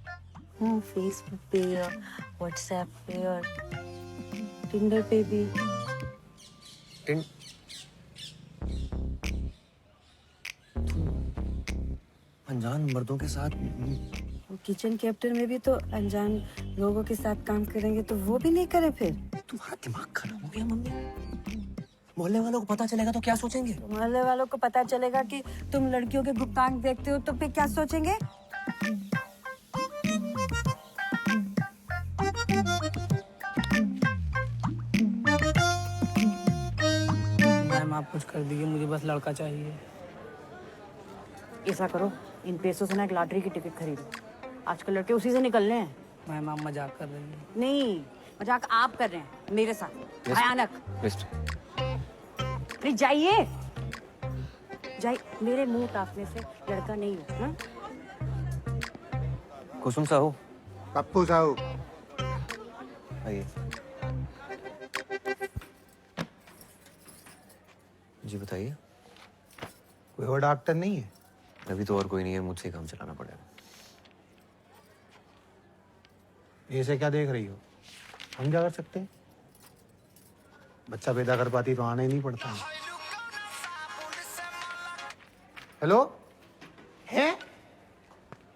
E: फेसबुक पे और व्हाट्सएप पे और टिंडर पे भी।
A: अनजान मर्दों के साथ?
E: किचन कैप्टन में भी तो अनजान लोगों के साथ काम करेंगे तो वो भी नहीं करे फिर?
A: तुम्हारा दिमाग खराब हो गया मम्मी। मोहल्ले वालों को पता चलेगा तो क्या सोचेंगे?
E: मोहल्ले वालों को पता चलेगा कि तुम लड़कियों के गुप्तांग देखते हो तो फिर क्या सोचेंगे?
C: मैम आप कुछ कर दीजिए, मुझे बस लड़का चाहिए।
E: ऐसा करो, इन पैसों से ना एक लॉटरी की टिकट खरीदो। आजकल लड़के उसी से निकलने हैं।
C: मैम आप मजाक कर रही हैं।
E: नहीं, मजाक आप कर रहे हैं मेरे साथ। भयानक। अरे जाइए जाइए, मेरे मुंह ताकने से लड़का नहीं हो ना।
A: कुसुम साहू।
P: पप्पू साहू।
A: आइए। जी बताइए।
P: कोई और डॉक्टर नहीं है?
A: अभी तो और कोई नहीं है, मुझसे ही काम चलाना पड़ेगा।
P: ऐसे क्या देख रही हो? हम क्या कर सकते हैं? बच्चा पैदा कर पाती तो आना ही नहीं पड़ता। हेलो, है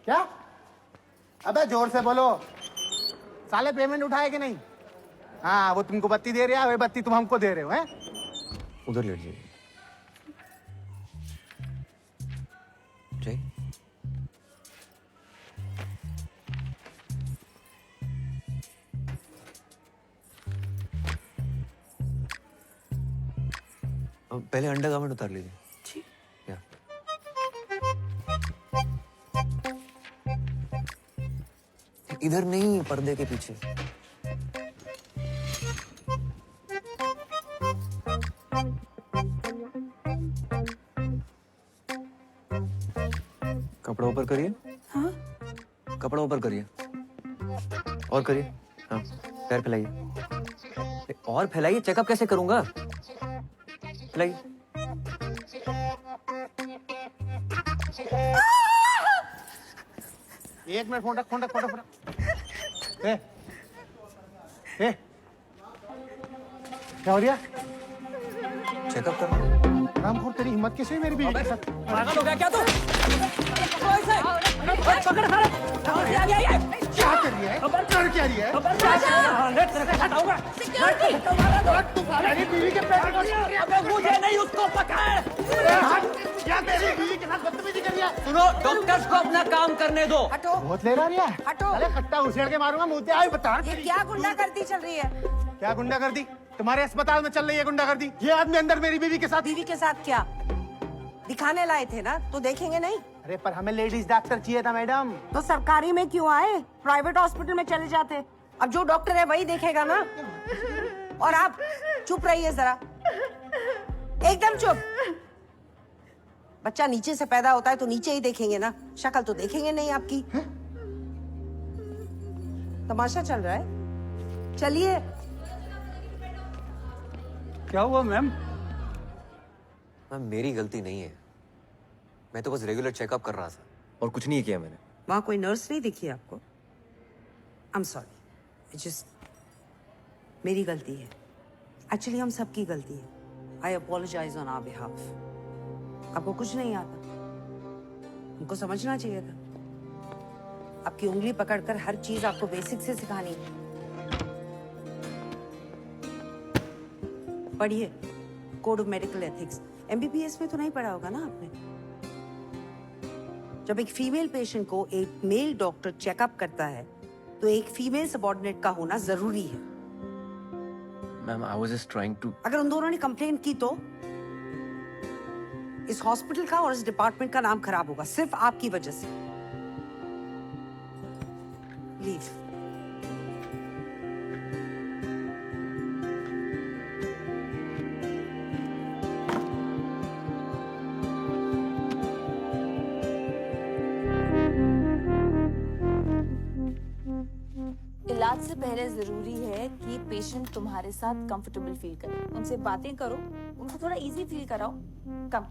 P: क्या? अबे जोर से बोलो, साले पेमेंट उठाए कि नहीं? हाँ, वो तुमको बत्ती दे रहा है, वही बत्ती तुम हमको दे रहे हो, हैं?
A: उधर लेट जाइए। जय। पहले अंडरगारमेंट उतार लीजिए।
E: ठीक।
A: या। इधर नहीं, पर्दे के पीछे। कपड़ा ऊपर करिए।
E: हाँ?
A: कपड़ा ऊपर करिए। और करिए। हाँ, पैर फैलाइए। और फैलाइए, चेकअप कैसे करूंगा? फैलाइए।
P: एक मिनट, फोन रख, फोन रख, फोन रख, फोन रख। ए, क्या हो रहा?
A: चेकअप कर।
P: रामखोर, तेरी हिम्मत कैसे हुई मेरी बीवी के साथ?
C: पागल हो गया क्या तू? पकड़
P: क्या कर रही है? कर क्या रही है? मेरी बीवी के पेट
C: मुझे नहीं, उसको पकड़।
P: क्या तेरी बीवी के साथ बदतमीजी कर रही है?
C: सुनो, डॉक्टर्स को अपना काम करने दो।
E: हटो।
P: बहुत ले रहा है।
E: हटो।
P: अरे कट्टा उछेड़ के मारूंगा, मुझे आई बता।
E: ये क्या गुंडागर्दी चल रही है?
P: क्या गुंडागर्दी? तुम्हारे अस्पताल में चल रही है गुंडागर्दी। ये आदमी अंदर मेरी बीवी के साथ।
E: बीवी के साथ क्या? दिखाने लाए थे ना, तो देखेंगे नहीं?
P: अरे पर हमें लेडीज डॉक्टर चाहिए था मैडम।
E: तो सरकारी में क्यों आए? प्राइवेट हॉस्पिटल में चले जाते। अब जो डॉक्टर है वही देखेगा ना। और आप चुप रहिए जरा, एकदम चुप। बच्चा नीचे से पैदा होता है तो नीचे ही देखेंगे ना, शक्ल तो देखेंगे नहीं आपकी। तमाशा चल रहा है, चलिए।
C: क्या हुआ मैम?
A: मैम मेरी गलती नहीं है, मैं तो बस रेगुलर चेकअप कर रहा था और कुछ नहीं किया मैंने।
E: वहां कोई नर्स नहीं दिखी आपको? आई एम सॉरी, जस्ट मेरी गलती है। एक्चुअली हम सबकी गलती है। आई अपोलोजाइज ऑन आवर बिहाफ। आपको कुछ नहीं आता, हमको समझना चाहिए था। आपकी उंगली पकड़कर हर चीज आपको बेसिक से सिखानी है। पढ़िए code of medical ethics. MBBS में तो नहीं पढ़ा होगा ना आपने? जब एक फीमेल पेशेंट को एक मेल डॉक्टर चेकअप करता है तो एक फीमेल सबऑर्डिनेट का होना जरूरी है।
A: Ma'am I was just trying to.
E: अगर उन दोनों ने कंप्लेंट की तो इस हॉस्पिटल का और इस डिपार्टमेंट का नाम खराब होगा, सिर्फ आपकी वजह से। लीव।
G: इलाज से पहले जरूरी है कि पेशेंट तुम्हारे साथ कंफर्टेबल फील करे। उनसे बातें करो, उनको थोड़ा इजी फील कराओ। कम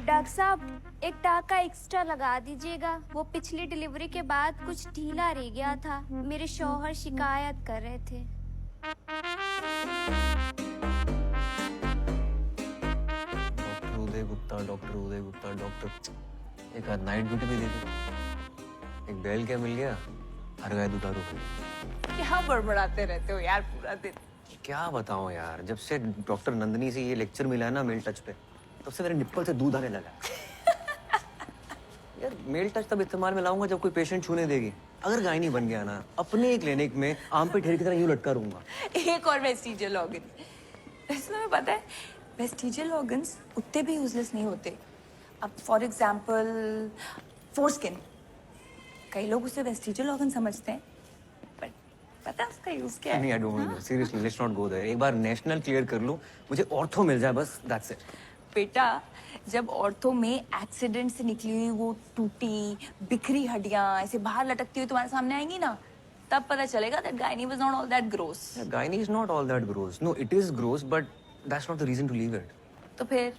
L: डॉक्टर साहब, एक टाका एक्स्ट्रा लगा दीजिएगा। वो पिछली डिलीवरी के बाद कुछ ढीला रह गया था। मेरे शौहर शिकायत कर रहे थे।
A: डॉक्टर उदय गुप्ता डॉक्टर। एक आध नाइट ड्यूटी भी दे दी। एक बैल क्या मिल गया, हर गाय दुधारू हो गई।
G: क्या बड़बड़ाते रहते हो यार पूरा दिन?
A: क्या बताऊं यार, जब से डॉक्टर नंदनी से ये लेक्चर मिला है ना मेल टच पे, तब से मेरे निप्पल से दूध आने लगा। यार मेल टच तब इस्तेमाल में लाऊंगा जब कोई पेशेंट छूने देगी। अगर गायनी बन गया ना, अपने क्लिनिक में आम पे ढेर की तरह यूं लटका रहूंगा।
G: एक और वेस्टिजियल ऑर्गन। वैसे तुम्हें पता है वेस्टिजियल ऑर्गन्स उतने भी यूजलेस नहीं होते। अब फॉर एग्जांपल फोरस्किन, कई लोग उसे वेस्टिजियल ऑर्गन समझते हैं, बट पता है उसका यूज क्या है?
A: नहीं, I don't know, seriously let's not go there. एक बार नेशनल क्लियर कर लूं, मुझे ऑर्थो मिल जाए बस, दैट्स इट।
G: बेटा, जब ऑर्थो में एक्सीडेंट से निकली हुई वो टूटी बिखरी हड्डियां ऐसे बाहर लटकती हुई तुम्हारे सामने आएंगी ना, तब पता चलेगा that gynae was not all that gross.
A: Gynae is not all that gross. No, it is gross, but that's not the reason to leave it.
G: तो फिर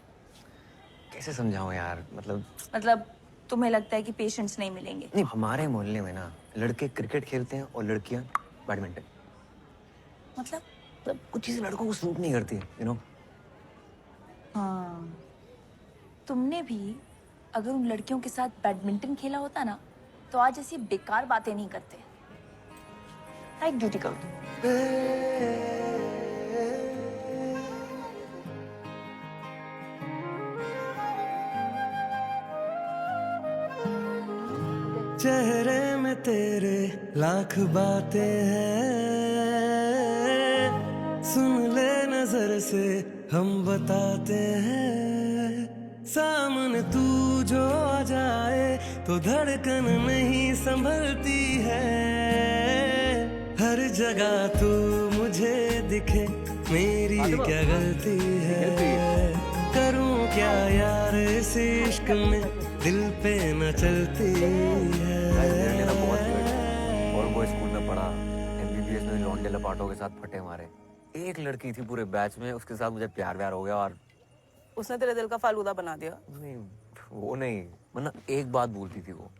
A: कैसे समझाऊं यार,
G: मतलब तुम्हें लगता है कि पेशेंट्स नहीं मिलेंगे?
A: नहीं, हमारे मोहल्ले में ना लड़के क्रिकेट खेलते हैं और लड़कियां बैडमिंटन।
G: मतलब
A: कुछ चीजें लड़कों को सूट नहीं करती, यू नो।
G: हाँ, तुमने भी अगर उन लड़कियों के साथ बैडमिंटन खेला होता ना, तो आज ऐसी बेकार बातें नहीं करते। नाइट ड्यूटी करो तुम।
Q: चेहरे में तेरे लाख बातें हैं, सुन ले नजर से हम बताते हैं। सामने तू जो आ जाए तो धड़कन नहीं संभलती है। हर जगह तू मुझे दिखे, मेरी क्या गलती है? करूं क्या यार इस इश्क में, दिल पे न चलती है।
A: और वो स्कूल में पढ़ा, एमबीबीएस में लौंडे लपाटों के साथ फटे मारे। एक लड़की थी पूरे बैच में, उसके साथ मुझे प्यार हो गया और
K: उसने तेरे दिल का फालूदा बना दिया।
A: नहीं, वो नहीं, वरना एक बात बोलती थी वो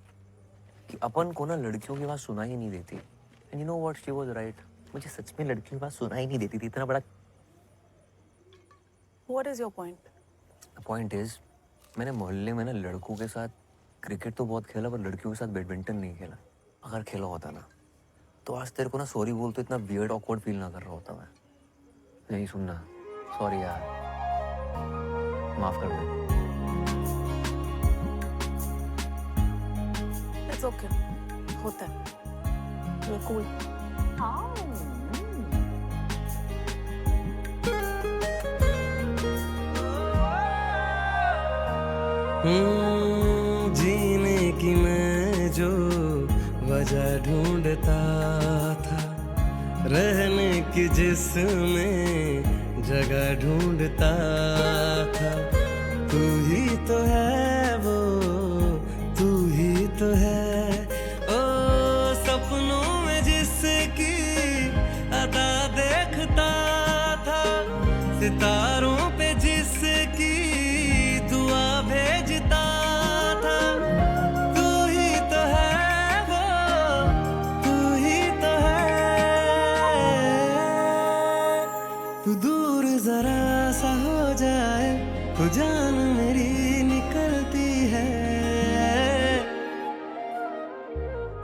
A: कि अपन को ना लड़कियों की बात सुनाई ही नहीं देती। And you know what, she was right. मुझे सच में लड़कियों की बात सुनाई नहीं देती थी। इतना बड़ा
K: What is your point?
A: Point is, मैंने मोहल्ले में ना लड़कों के साथ क्रिकेट तो बहुत खेला, पर लड़कियों के साथ बैडमिंटन नहीं खेला। अगर खेला होता ना तो आज तेरे को ना सॉरी बोल तो इतना वियर्ड ऑकवर्ड फील ना कर रहा होता मैं। नहीं सुनना, सॉरी यार, माफ कर दे।
K: It's okay, होता है। You're cool.
Q: जीने की मैं जो वजह ढूंढता था, रहने की जिसमें जगह ढूंढता था, तू ही तो है वो, तू ही तो है। ओ सपनों में जिसकी अदा देखता था, सितारों पे जिसकी दुआ भेजता था, तू ही तो है वो, तू ही तो है। तू दूर जरा सा हो जाए तो जान मेरी निकलती है।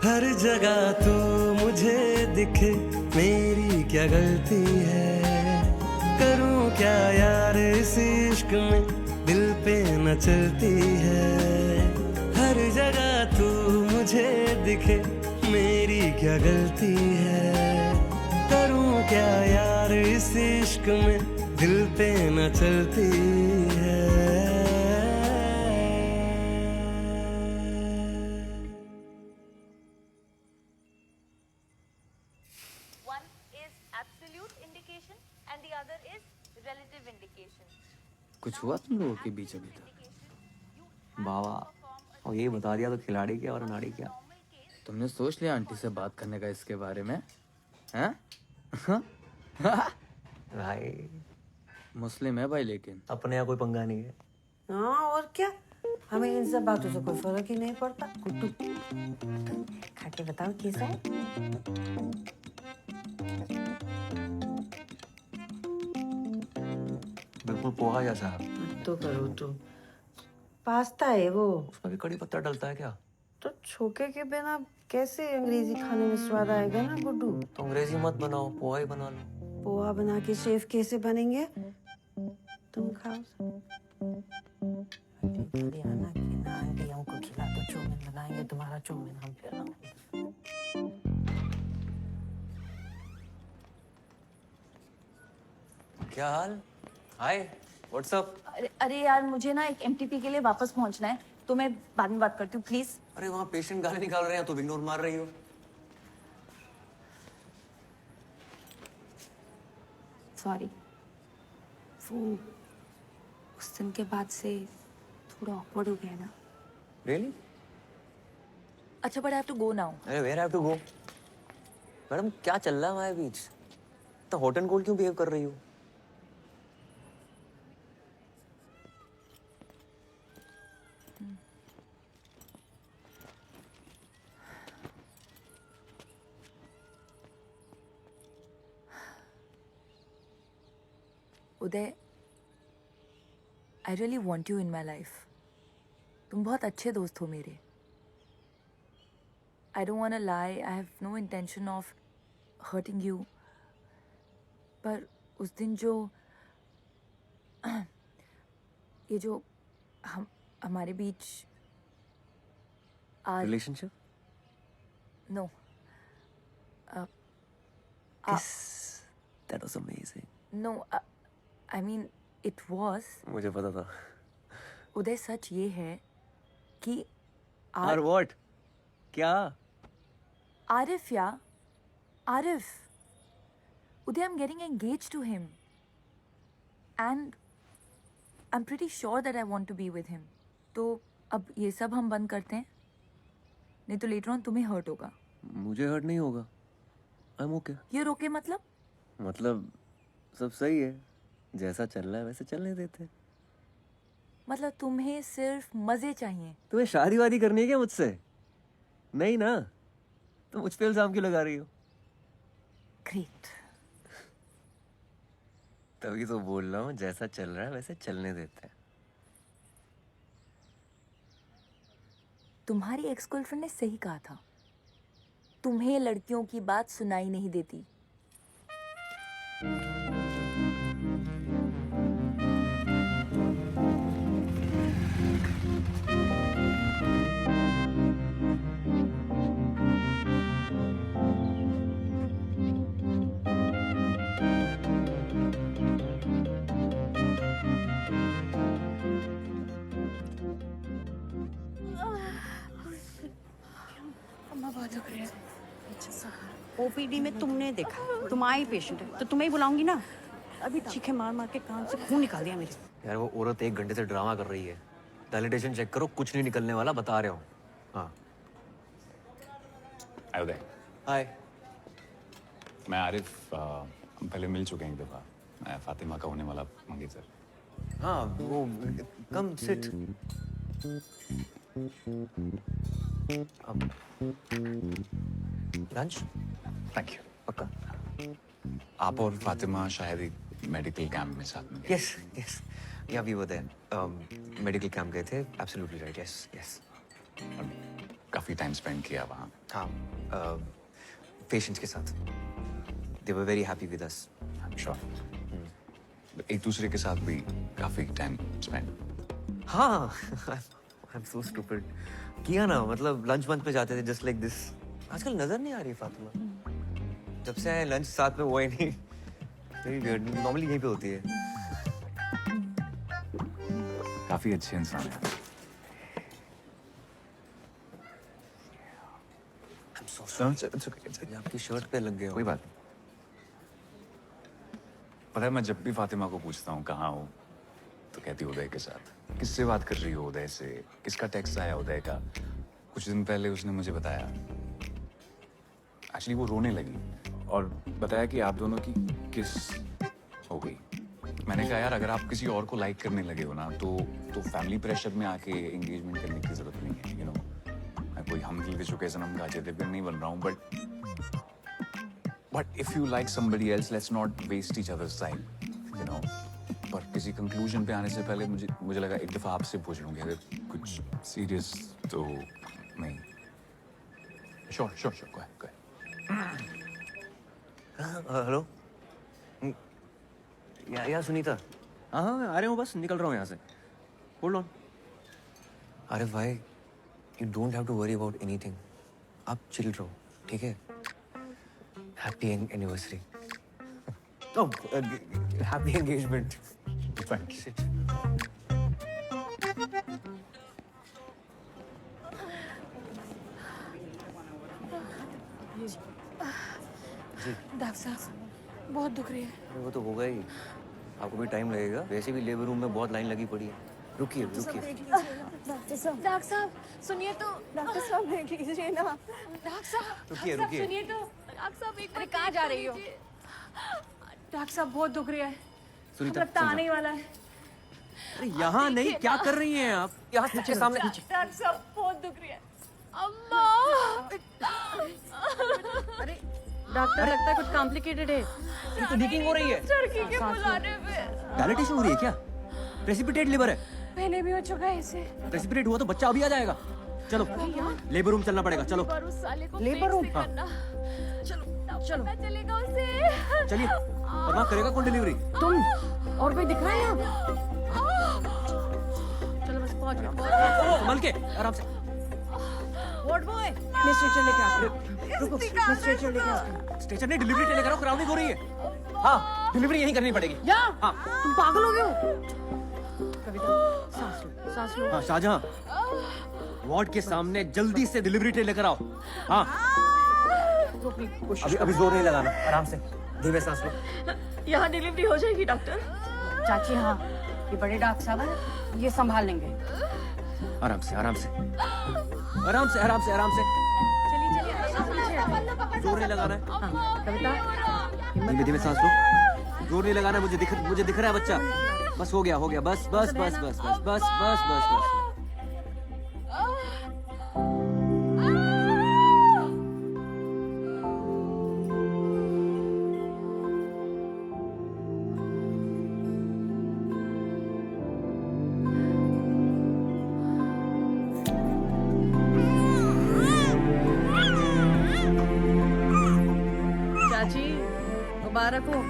Q: हर जगह तू मुझे दिखे, मेरी क्या गलती है। करूं क्या यार इस इश्क में, दिल पे न चलती है। हर जगह तू मुझे दिखे, मेरी क्या गलती है। करूं क्या यार इस इश्क में, दिल पे न चलती है।
G: One is absolute indication and the other is relative indication.
A: कुछ हुआ तुम लोगों के बीच अभी तक? बाबा, और ये बता दिया तो खिलाड़ी क्या और अनाड़ी क्या?
B: तुमने सोच लिया आंटी से बात करने का इसके बारे में? हैं?
A: भाई
B: मुस्लिम है भाई, लेकिन
A: अपने यहाँ कोई पंगा नहीं है।
E: हाँ और क्या, हमें इन सब बातों से कोई फर्क ही नहीं पड़ता। गुड्डू खा के बताओ कैसा है।
A: बिल्कुल पोहा जैसा।
E: तो करो तो, पास्ता है वो।
A: उसमें भी कड़ी पत्ता डलता है क्या?
E: तो छोके के बिना कैसे अंग्रेजी खाने में स्वाद आएगा ना गुड्डू।
A: तो अंग्रेजी मत बनाओ, पोहा ही बना लो।
E: पोहा बना के शेफ कैसे बनेंगे? तुम खाओ। आना कि ना आंटी हमको खिला दो, चौमिन बनाएंगे, तुम्हारा चौमिन हम खिलाएंगे।
A: क्या हाल? हाय, व्हाट्सअप?
G: अरे यार, मुझे ना एक एमटीपी के लिए वापस पहुंचना है, तो मैं बाद में बात करती हूँ प्लीज।
A: अरे वहाँ पेशेंट गाली निकाल रहे हैं, तो इग्नोर मार रही हो।
L: सॉरी, वो उस दिन के बाद से थोड़ा ऑकवर्ड हो गया ना।
A: Really?
G: अच्छा, but I have to go now.
A: अरे where have to go? Madam क्या चल रहा है हमारे बीच? तो हॉट एंड कोल्ड क्यों बिहेव कर रही हो?
G: Uday, I really want you in my life. तुम बहुत अच्छे दोस्त हो मेरे। I don't want to lie, I have no intention of hurting you. पर उस दिन जो ये जो हमारे बीच
A: relationship?
G: No,
A: That was amazing.
G: No, I mean it was.
A: मुझे पता था।
G: उदय, सच ये है कि
A: और व्हाट? क्या?
G: आरिफ या Arif, Uday, I am getting engaged to him and I am pretty sure that I want to be with him. तो अब ये सब हम बंद करते हैं, नहीं तो लेटर ऑन तुम्हें हर्ट होगा।
A: मुझे हर्ट नहीं होगा। I am okay.
G: ये रोके मतलब
A: सब सही है, जैसा चल रहा है वैसे चलने देते।
G: मतलब तुम्हें सिर्फ मजे चाहिए?
A: तुम्हें शादी वादी करनी है क्या मुझसे? नहीं ना, तो मुझ पे इल्जाम क्यों लगा रही हो?
G: ग्रेट।
A: तभी तो बोल रहा हूँ, जैसा चल रहा है वैसे चलने देते हैं।
G: तुम्हारी एक्स गर्लफ्रेंड ने सही कहा था, तुम्हें लड़कियों की बात सुनाई नहीं देती।
M: बहुत दुख रहा है।
E: ओपीडी में तुमने देखा, तुम आई पेशेंट है तो तुम्हें ही बुलाऊंगी ना। अभी चीखे मार मार के कान से खून निकाल दिया मेरे।
A: यार वो औरत 1 घंटे से ड्रामा कर रही है। डायलिटेशन चेक करो, कुछ नहीं निकलने वाला, बता रहा हूँ। हाँ
O: उदय।
A: हाय।
O: मैं आरिफ, हम पहले मिल चुके हैं एक दफ़ा। मैं फातिमा का होने वाला मंगेतर।
A: हाँ वो come sit. Lunch?
O: Thank you.
A: पक्का?
O: आप और फातिमा शायद एक मेडिकल कैंप में साथ में गए।
A: Yes yes, yeah we were there. Medical camp गए थे। Absolutely right. Yes yes.
O: काफ़ी टाइम स्पेंड किया वहाँ।
A: हाँ, पेशेंट्स के साथ। They were very happy with us.
O: I am sure. एक दूसरे के साथ भी काफ़ी टाइम स्पेंड।
A: हाँ, आई एम सो स्टूपिड। किया ना, मतलब लंच मंच पे जाते थे जस्ट लाइक दिस। आजकल नजर नहीं आ रही फातिमा। जब से आए लंच साथ में हुआ ही नहीं। Very weird. नॉर्मली यहीं पे होती है।
O: काफ़ी अच्छे इंसान है।
A: आपकी शर्ट पे लग गया।
O: कोई बात नहीं। पता है, मैं जब भी फातिमा को पूछता हूँ कहाँ हो, तो कहती उदय के साथ। किससे बात कर रही हो उदय से? किसका टेक्स्ट आया उदय का? कुछ दिन पहले उसने मुझे बताया, एक्चुअली वो रोने लगी और बताया कि आप दोनों की किस हो गई। मैंने कहा यार, अगर आप किसी और को लाइक करने लगे हो ना तो फैमिली प्रेशर में आके एंगेजमेंट करने की जरूरत नहीं है। यू नो, मैं कोई हम दिल विशु के सनम गाजे दे नहीं बन रहा हूँ, but if you like somebody else, let's not waste each others time, you know. पर किसी कंक्लूजन पे आने से पहले मुझे लगा एक दफा आपसे पूछ लूंगी, अगर कुछ सीरियस तो नहीं। Sure sure sure, go ahead.
A: Hello या सुनीता। हाँ हाँ, मैं आ रहा हूँ, बस निकल रहा हूँ यहाँ से। Hold on. अरे भाई, you don't have to worry about anything. आप चिल रहो, ठीक है? Happy anniversary. Oh, happy engagement. Thank you.
M: Doctor साहब, बहुत दुख रही है।
A: अरे वो तो होगा ही, आपको भी टाइम लगेगा। वैसे भी लेबर रूम में बहुत लाइन लगी पड़ी है। रुकिए रुकिए।
D: डॉक्टर साहब सुनिए तो। डॉक्टर साहब देख लीजिए ना। डॉक्टर साहब
A: रुकिए रुकिए।
D: सुनिए तो। डॉक्टर साहब एक मिनट, कहाँ जा रही हो?
M: डॉक्टर साहब बहुत दुख रही है।
A: सुनीता,
M: लगता आने ही वाला है।
A: अरे यहाँ नहीं, क्या कर रही हैं आप? यहाँ पीछे सामने।
M: डॉक्टर साहब बहुत दुख रही है।
D: अम्मा।
M: अरे डॉक्टर, लगता है कुछ कॉम्प्लिकेटेड है।
A: ये तो लीकिंग हो रही है।
D: लड़की के बुलाने पे
A: डायलिटेशन हो रही है क्या? प्रेसिपिटेट लिवर है।
M: पहले भी हो चुका है इसे।
A: प्रेसिपिटेट हुआ तो बच्चा अभी आ जाएगा। चलो लेबर रूम चलना पड़ेगा। चलो
D: लेबर रूम।
A: हाँ।
D: चलो चलो चलेगा उसे।
A: चलिए, और वहाँ करेगा कौन डिलीवरी?
M: तुम और कोई दिख रहा है यहाँ? चलो बस पहुंच गए।
A: संभल के, आराम से।
M: वार्ड बॉय, मैं स्ट्रेचर लेके आता हूँ। रुको, मैं स्ट्रेचर लेके आता हूँ।
A: स्टेशन नहीं, डिलीवरी लेकर आओ, क्राउडिंग हो रही है। हाँ, डिलीवरी यहीं करनी पड़ेगी।
M: यहाँ?
A: हाँ।
M: तुम पागल हो गए हो? कविता, सांस लो।
A: हाँ शाहजहां, वार्ड के सामने जल्दी से डिलीवरी ट्रे लेकर आओ। हाँ। अभी जोर नहीं लगाना, आराम से, धीमे सांस लो।
M: यहाँ डिलीवरी हो जाएगी डॉक्टर? चाची हाँ, ये बड़े डॉक्टर साहब हैं, ये संभाल लेंगे।
A: आराम से आराम से आराम से आराम से आराम से।
M: चलिए
A: जोर नहीं लगाना है।
M: हाँ, कविता
A: धीमे धीमे सांस लो। जोर नहीं लगाना है। मुझे दिख रहा है बच्चा। बस हो गया बस बस बस बस बस बस बस बस बस।
M: चाची मुबारक हो,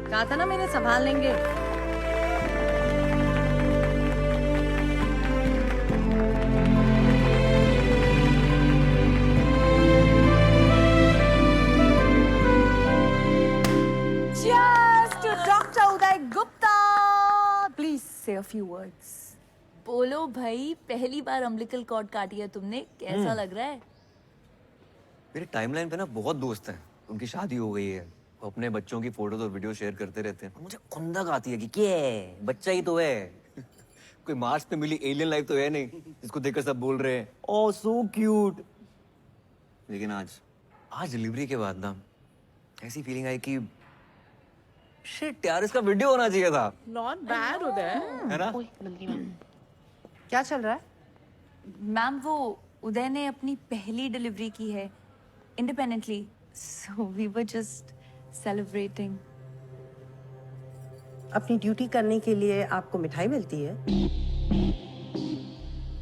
M: कहा था ना मैंने संभाल लेंगे।
G: Cheers to Dr. Uday Gupta. Please say a few words.
F: बोलो भाई, पहली बार अम्बिलिकल कॉर्ड काटी है तुमने, कैसा लग रहा है?
A: मेरे टाइमलाइन पे ना बहुत दोस्त हैं, उनकी शादी हो गई है, वो अपने बच्चों की फोटोज और वीडियो शेयर करते रहते हैं। मुझे खुंदक आती है कि क्या है, बच्चा ही तो है। कोई मार्स पे मिली एलियन लाइफ तो है नहीं जिसको देखकर सब बोल रहे हैं ओह सो क्यूट। लेकिन आज डिलीवरी के बाद ना ऐसी फीलिंग आई कि शिट यार, इसका वीडियो होना चाहिए था।
K: नॉट बैड उदय,
A: है ना?
E: क्या चल रहा है?
M: मैम वो उदय ने अपनी पहली डिलीवरी की है independently, so we were just celebrating.
E: अपनी ड्यूटी करने के लिए आपको मिठाई मिलती है।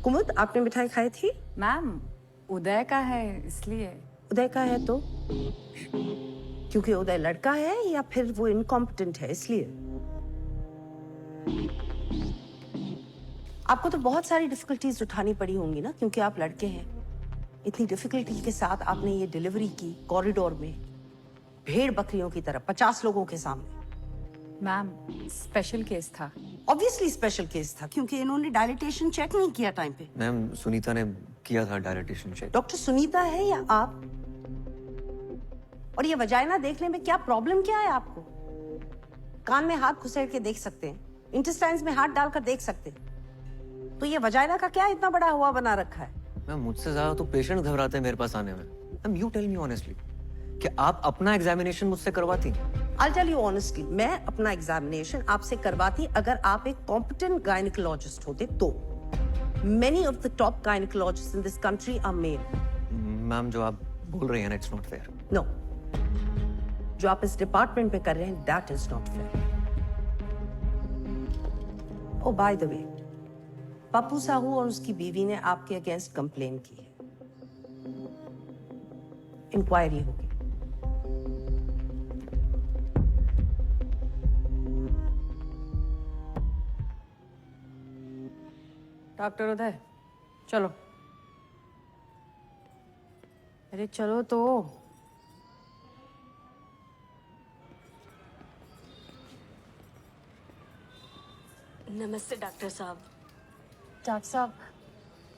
E: कुमुद, आपने मिठाई खाई थी?
M: मैम उदय का है इसलिए।
E: उदय का है तो क्योंकि उदय लड़का है या फिर वो इनकॉम्पिटेंट है इसलिए? आपको तो बहुत सारी डिफिकल्टीज उठानी पड़ी होंगी ना, क्योंकि आप लड़के हैं। इतनी डिफिकल्टी के साथ आपने ये डिलीवरी की कॉरिडोर में, भेड़ बकरियों की तरह 50 लोगों के सामने।
M: मैम स्पेशल केस था।
E: ऑब्वियसली स्पेशल केस था, क्योंकि इन्होंने डायलिटेशन चेक नहीं किया टाइम पे।
A: मैम सुनीता ने किया था डायलिटेशन चेक।
E: डॉक्टर सुनीता है या आप? और ये वजाइना देखने में क्या प्रॉब्लम क्या है आपको? कान में हाथ घुसेड़ के देख सकते हैं, इंटेस्टाइन्स में हाथ डालकर देख सकते हैं, तो ये वजाइना का क्या इतना बड़ा हुआ बना रखा है?
A: मैम मुझसे ज्यादा तो पेशेंट घबराते हैं मेरे पास आने में। Ma'am you tell me honestly कि आप अपना एग्जामिनेशन मुझसे करवाती?
E: I'll tell you honestly, मैं अपना एग्जामिनेशन आपसे करवाती अगर आप एक कॉम्पिटेंट गायनिकोलॉजिस्ट होते तो। Many of the top gynecologists in this country are male.
A: Ma'am जो आप बोल रही हैं ना, इट्स नॉट फेयर।
E: No. जो आप इस डिपार्टमेंट में कर रहे हैं, that is not fair. Oh, by the way, Pappu Sahu और उसकी बीवी ने आपके अगेंस्ट कंप्लेन की है। इंक्वायरी होगी।
M: डॉक्टर उदय चलो।
E: अरे चलो तो।
L: नमस्ते डॉक्टर साहब।
M: डॉक्टर साहब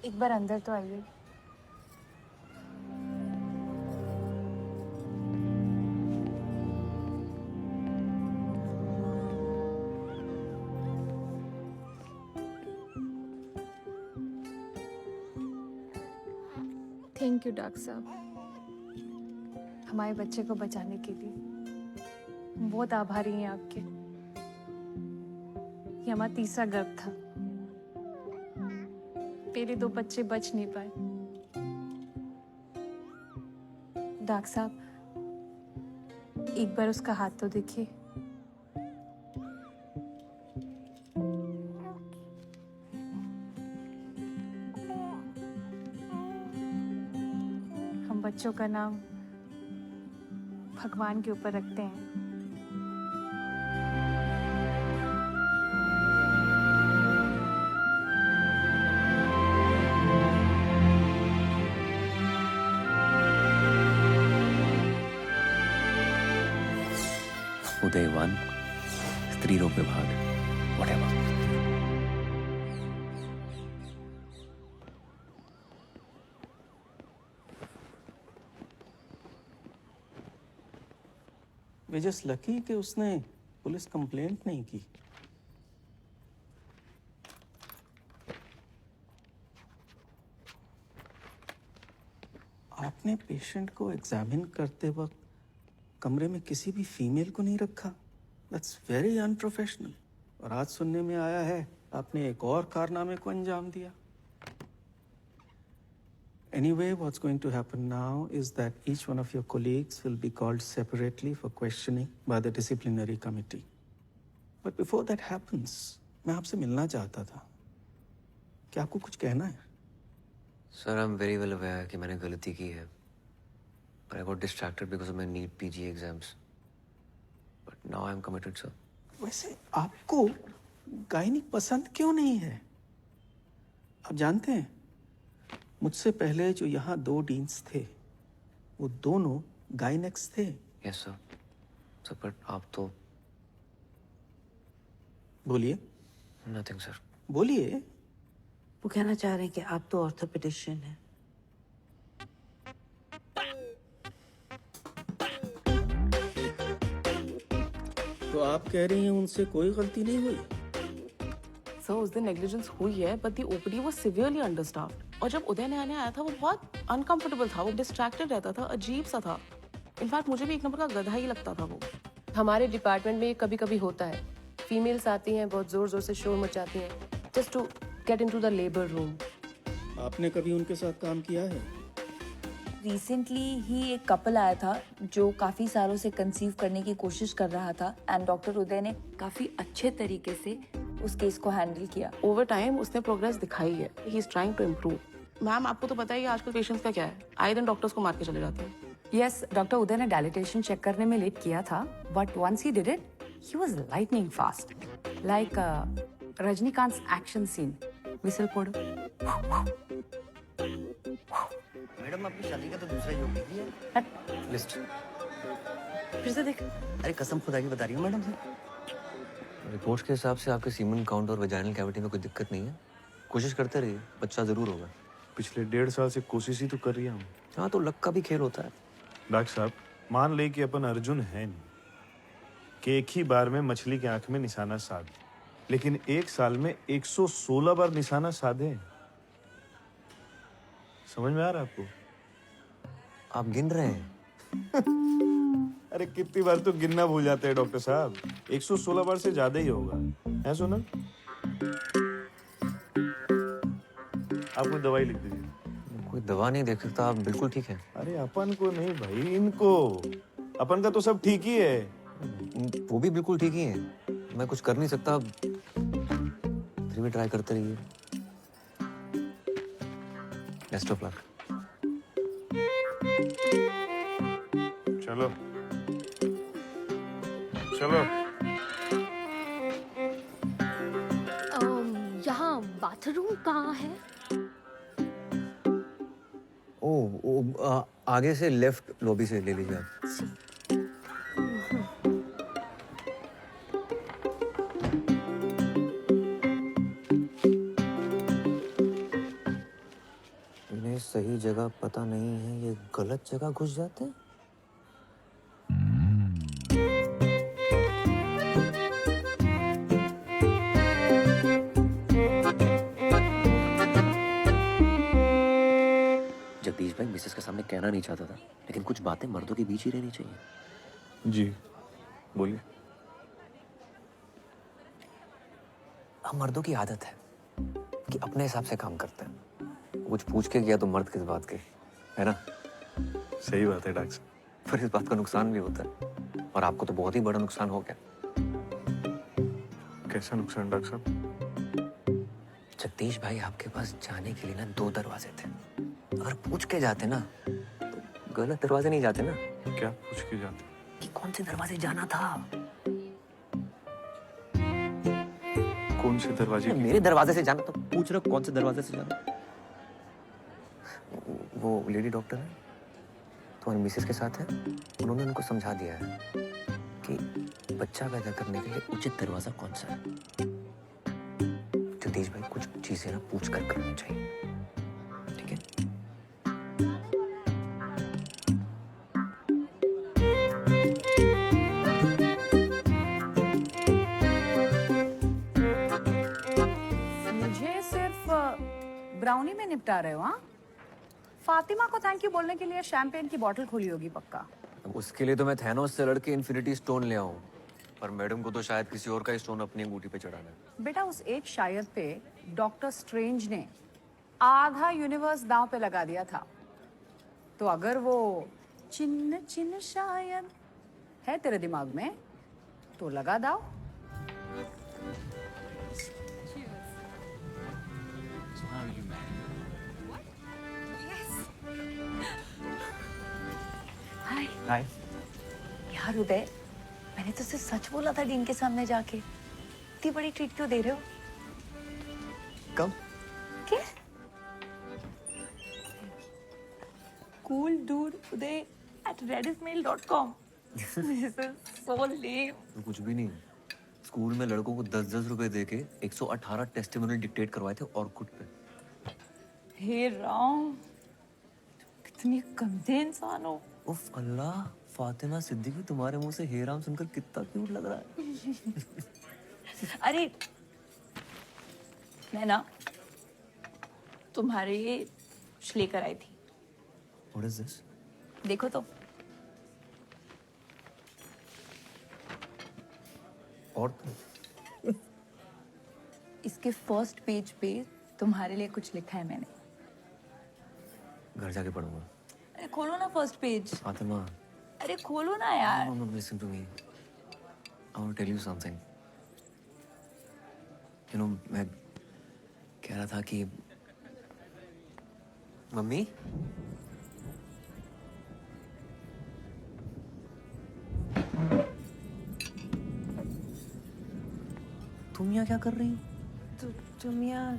M: एक बार अंदर तो आइए।
L: थैंक यू डॉक्टर साहब,
M: हमारे बच्चे को बचाने के लिए हम बहुत आभारी हैं आपके। ये हमारा तीसरा गर्भ था, पहले 2 बच्चे बच नहीं पाए। डॉक्टर साहब एक बार उसका हाथ तो देखिए। हम बच्चों का नाम भगवान के ऊपर रखते हैं।
A: उदय 1, स्त्री रोग विभाग, whatever.
C: वे जस्ट लकी कि उसने पुलिस कंप्लेंट नहीं की। आपने पेशेंट को एग्जामिन करते वक्त कमरे में किसी भी फीमेल को नहीं रखा। That's very unprofessional. और आज सुनने में आया है आपने एक और कारनामे को अंजाम दिया। Anyway, what's going to happen now is that each one of your colleagues will be called separately for questioning by the disciplinary committee. But before that happens, मैं आपसे मिलना चाहता था। क्या आपको कुछ कहना है?
A: Sir, I'm very well aware कि मैंने गलती की है, but I got distracted because of my NEET PG exams. But now I'm committed, sir.
C: वैसे आपको गायनिक पसंद क्यों नहीं है? आप जानते हैं मुझसे पहले जो यहाँ 2 डीन्स थे वो दोनों गायनेक्स थे।
A: Yes, sir. Sir, but आप तो
C: बोलिए।
A: Nothing, sir.
C: बोलिए।
E: वो कहना चाह रहे हैं कि आप तो ऑर्थोपेडिशियन हैं।
C: तो आप कह रही हैं उनसे कोई गलती नहीं हुई?
K: सर उस दिन नेग्लिजेंस हुई है, but the OPD was severely understaffed. और जब उदय नया नया आया था वो बहुत अनकंफर्टेबल था, वो डिस्ट्रैक्टेड रहता था, अजीब सा था। इनफैक्ट मुझे भी एक नंबर का गधा ही लगता था वो। हमारे डिपार्टमेंट में ये कभी कभी होता है, फीमेल्स आती हैं, बहुत जोर जोर से शोर मचाती हैं, just to get into the labour room.
C: आपने कभी उनके साथ काम किया है?
M: रिसेंटली ही एक कपल आया था जो काफ़ी सालों से कंसीव करने की कोशिश कर रहा था एंड डॉक्टर उदय ने काफ़ी अच्छे तरीके से उस केस को हैंडल किया।
K: ओवर टाइम उसने प्रोग्रेस दिखाई है, he is trying to improve. Ma'am आपको तो पता ही है आजकल पेशेंट्स का क्या है, आए दिन डॉक्टर्स को मार के चले जाते हैं।
R: यस, डॉक्टर उदय ने डायलिटेशन चेक करने में लेट किया था, but once he did it he was lightning fast, like Rajinikanth action scene. Whistle पोड़ो।
N: मैडम अपनी शादी का तो दूसरा योग लिखी है।
A: लिस्ट
N: फिर से देख। अरे कसम खुदा की बता रही हूँ मैडम से।
A: रिपोर्ट्स के हिसाब से आपके सीमन काउंट और वेजाइनल कैविटी में कोई दिक्कत नहीं है। कोशिश करते रहिए, बच्चा जरूर होगा।
S: पिछले 1.5 साल से कोशिश ही तो कर रही हूँ।
A: हाँ तो लक का भी खेल होता है।
S: डॉक्टर साहब मान ले कि अपन अर्जुन है नहीं कि एक ही बार में मछली की आंख में निशाना साध, लेकिन एक साल में 116 बार निशाना साधे। समझ में आ रहा है आपको?
A: आप गिन रहे हैं?
S: अरे कितनी बार तो गिनना भूल जाते हैं डॉक्टर साहब। 116 बार से ज्यादा ही होगा, है सुना? आप कोई दवाई लिख दीजिए।
A: कोई दवा नहीं देख सकता, आप बिल्कुल ठीक है।
S: अरे अपन को नहीं भाई, इनको। अपन का तो सब ठीक ही है।
A: वो भी बिल्कुल ठीक ही है। मैं कुछ कर नहीं सकता, फिर भी ट्राई करते रहिए। Best of luck.
S: चलो चलो।
L: यहाँ बाथरूम कहाँ है?
A: आगे से लेफ्ट लॉबी से ले लीजिए आप। इन्हें सही जगह पता नहीं है, ये गलत जगह घुस जाते हैं। जगदीश भाई मिसेस के सामने कहना नहीं चाहता था, लेकिन कुछ बातें मर्दों के बीच ही रहनी चाहिए।
S: जी बोलिए।
A: हम मर्दों की आदत है कि अपने हिसाब से काम करते हैं। कुछ पूछ के गया तो मर्द किस बात के, है ना?
S: सही बात है डॉक्टर साहब।
A: पर इस बात का नुकसान भी होता है, और आपको तो बहुत ही बड़ा नुकसान हो गया।
S: कैसा नुकसान डॉक्टर साहब?
A: जगदीश भाई आपके पास जाने के लिए ना 2 दरवाजे थे। अगर पूछ के जाते ना तो गलत दरवाजे नहीं जाते ना।
S: क्या पूछ के जाते?
A: कि कौन से दरवाजे जाना था।
S: कौन से दरवाजे?
A: मेरे दरवाजे से जाना, तो पूछ रहे हो कौन से दरवाजे से जाना। वो लेडी डॉक्टर है तो मिसेस के साथ है, उन्होंने उनको समझा दिया है कि बच्चा पैदा करने के लिए उचित दरवाजा कौन सा है। जगदीश भाई कुछ चीजें ना पूछ कर करनी चाहिए, ठीक है?
R: मुझे सिर्फ ब्राउनी में निपटा रहे हो? हाँ, फातिमा को थैंक यू बोलने के लिए शैंपेन की बोतल खोली होगी पक्का।
A: उसके लिए तो मैं थैनोस से लड़के इन्फिनिटी स्टोन ले आऊं, पर मैडम को तो शायद किसी और का ही स्टोन अपनी अंगूठी पे चढ़ाना है।
R: बेटा उस एक शायर पे डॉक्टर स्ट्रेंज ने आधा यूनिवर्स दांव पे लगा दिया था, तो अगर वो चिन्ह चिन्ह शायद है तेरे दिमाग में तो लगा दाव।
M: हाय यार उदय, मैंने तो सिर्फ सच बोला था डीन के सामने जाके। इतनी बड़ी ट्रीट क्यों दे रहे हो?
A: कब?
M: क्या? Cool dude Uday at redismail.com. This is so lame.
A: कुछ भी नहीं, स्कूल में लड़कों को 10-10 रुपए देके 118 टेस्टिमोनियल डिक्टेट करवाए थे ऑर्कुट पे।
M: हे राम, कितनी गंदे इंसान हो।
A: उफ अल्लाह, फातिमा सिद्दीकी तुम्हारे मुंह से हे राम सुनकर कितना क्यूट लग रहा है।
M: अरे मैं ना तुम्हारे लिए कुछ लेकर आई थी।
A: What is this?
M: देखो तो।
A: और
M: इसके फर्स्ट पेज पे तुम्हारे लिए कुछ लिखा है मैंने।
A: घर जाके पढ़ूंगा।
M: अरे खोलो ना फर्स्ट पेज।
A: फातिमा,
M: अरे खोलो ना यार।
A: no, listen to me. I want to tell you something. You know, मैं कह रहा था कि मम्मी, तुम यहाँ क्या कर रही हो?
E: तुम यहाँ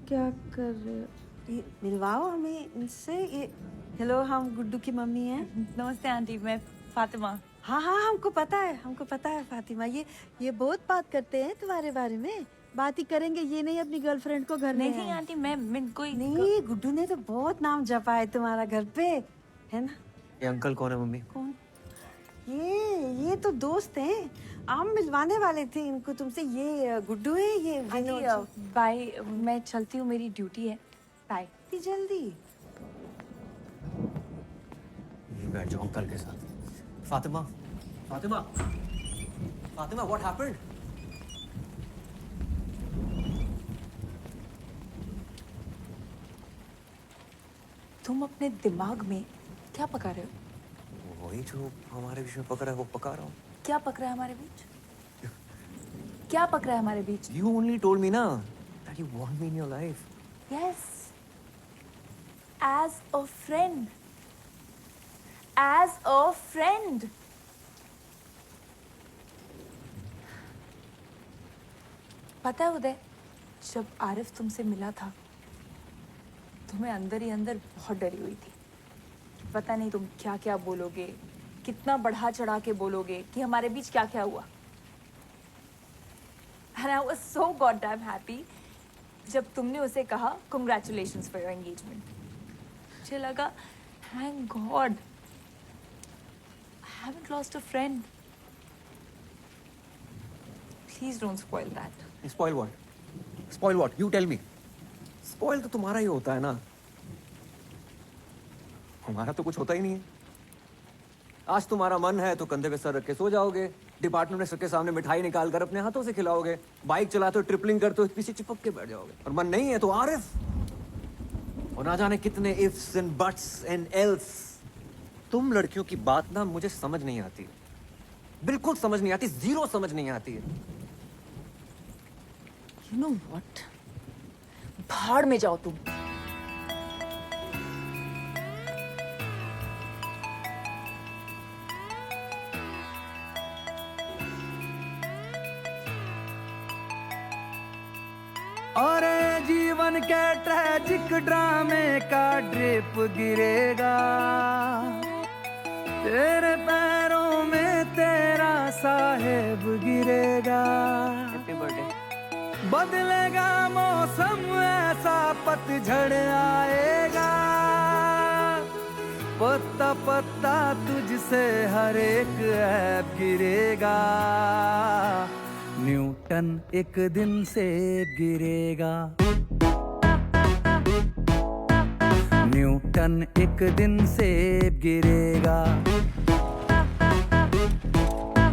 E: क्या कर रहे हो? ये मिलवाओ हमें इनसे। ये हेलो, हम गुड्डू की मम्मी हैं।
M: नमस्ते आंटी, मैं फातिमा।
E: हाँ हाँ, हमको पता है फातिमा। ये बहुत बात करते हैं तुम्हारे बारे में। बात ही करेंगे, ये नहीं अपनी गर्लफ्रेंड को घर में।
M: नहीं आंटी, मैं कोई
E: नहीं, गुड्डू ने तो बहुत नाम जपा है तुम्हारा घर पे, है ना?
A: ये अंकल कौन है मम्मी?
E: कौन? ये तो दोस्त हैं। हम मिलवाने वाले थे इनको तुमसे। ये गुड्डू है, ये
M: आंटी बाय, मैं चलती हूँ, मेरी ड्यूटी है। बाय।
E: इतनी जल्दी?
A: बैठ जाओ अंकल के साथ। Fatima, Fatima, Fatima, what happened?
M: तुम अपने दिमाग में क्या पका रहे हो?
A: वही जो हमारे बीच में पक रहा है, वो पका रहा हूँ।
M: क्या पक रहा है हमारे बीच? क्या पक रहा है हमारे बीच?
A: You only told me ना that you want me in your life.
M: Yes. As a friend. As a friend. पता है उदय, जब आरिफ तुमसे मिला था तो मैं अंदर ही अंदर बहुत डरी हुई थी। पता नहीं तुम क्या क्या बोलोगे, कितना बढ़ा चढ़ा के बोलोगे कि हमारे बीच क्या क्या हुआ। And I was so goddamn happy जब तुमने उसे कहा congratulations for your engagement. मुझे लगा thank God I haven't lost a friend. Please don't spoil that.
A: Spoil what? Spoil what? You tell me. Spoil तो तुम्हारा ही होता है ना, हमारा तो कुछ होता ही नहीं है। आज तुम्हारा मन है तो कंधे पे सर रख के सो जाओगे, डिपार्टमेंट में सबके सामने मिठाई निकाल कर अपने हाथों से खिलाओगे, बाइक चलाते हो, ट्रिपलिंग करते हो, पीछे चिपक के बैठ जाओगे। और मन नहीं है तो आरिफ, और ना जाने कितने ifs and buts and else. तुम लड़कियों की बात ना मुझे समझ नहीं आती, बिल्कुल समझ नहीं आती, जीरो समझ नहीं आती है।
M: You know what? भाड़ में जाओ तुम।
Q: और जीवन के ट्रैजिक ड्रामे का ड्रिप गिरेगा, तेरे पैरों में तेरा साहेब गिरेगा।
M: Happy birthday.
Q: बदलेगा मौसम, ऐसा पतझड़ आएगा, पत्ता पत्ता तुझसे हर एक ऐप गिरेगा। न्यूटन एक दिन से गिरेगा, न्यूटन एक दिन से गिरेगा।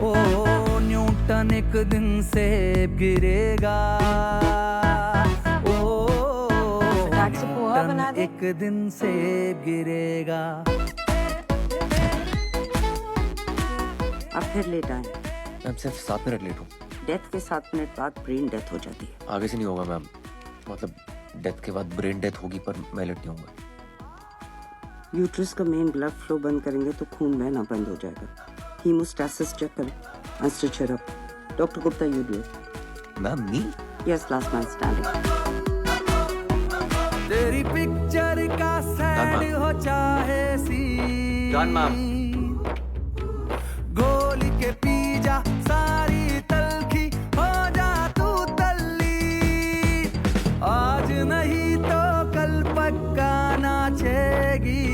Q: ओ न्यूटन एक दिन से गिरेगा। ओ न्यूटन एक दिन से गिरेगा।
E: अब फिर लेट आए।
A: मैम सिर्फ 7 मिनट लेट हूँ।
E: डेथ के 7 मिनट बाद ब्रेन डेथ हो जाती है।
A: आगे से नहीं होगा मैम, मतलब डेथ के बाद ब्रेन डेथ होगी, पर मैं लेट नहीं होऊंगा।
E: यूट्रस का मेन ब्लड फ्लो बंद करेंगे तो खून बहना बंद हो जाएगा। हीमोस्टैसिस चेक करें and stitch it up. Dr. Gupta, you do it.
A: Ma'am, me?
E: Yes, last man standing.
Q: तेरी पिक्चर का सैड हो चाहे सी,
A: Done, ma'am.
Q: गोली के पी जा सारी तलखी, हो जा तू तल्ली। आज नहीं तो कल पक्का नाचेगी,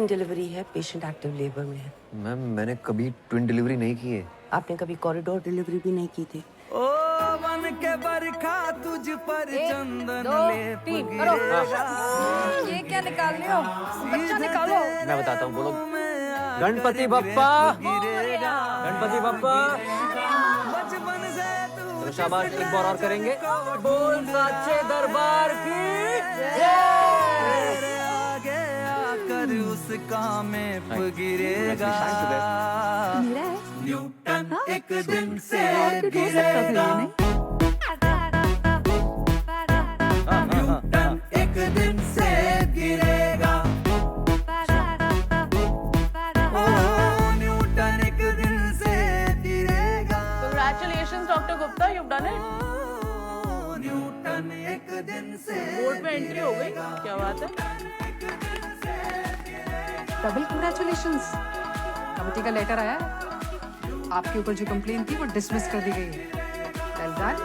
E: डिलीवरी है, पेशेंट एक्टिव लेबर में है।
A: मैम मैंने कभी ट्विन डिलीवरी नहीं की है।
E: आपने कभी कॉरिडोर डिलीवरी भी नहीं की थी?
Q: ओ बन के बरखा तुझ पर चंदन लेप
G: ये क्या निकाल रहे हो? बच्चा निकालो।
A: मैं बताता हूँ, बोलो गणपति बप्पा, गणपति बप्पा। तो शाबाश, एक बार और करेंगे। बोल साचे दरबार की
Q: तेरे आगे आकर उसका मैप गिरेगा। न्यूटन एक दिन से गिरेगा। न्यूटन एक दिन से गिरेगा। ओ न्यूटन एक दिन से गिरेगा।
K: Congratulations, Dr. Gupta, you've done it.
Q: Newton एक दिन से
K: बोर्ड में एंट्री हो गई, क्या बात है?
R: Double congratulations. कमेटी का लेटर आया है। आपके ऊपर जो कंप्लेन थी वो डिसमिस कर दी गई है। Well done.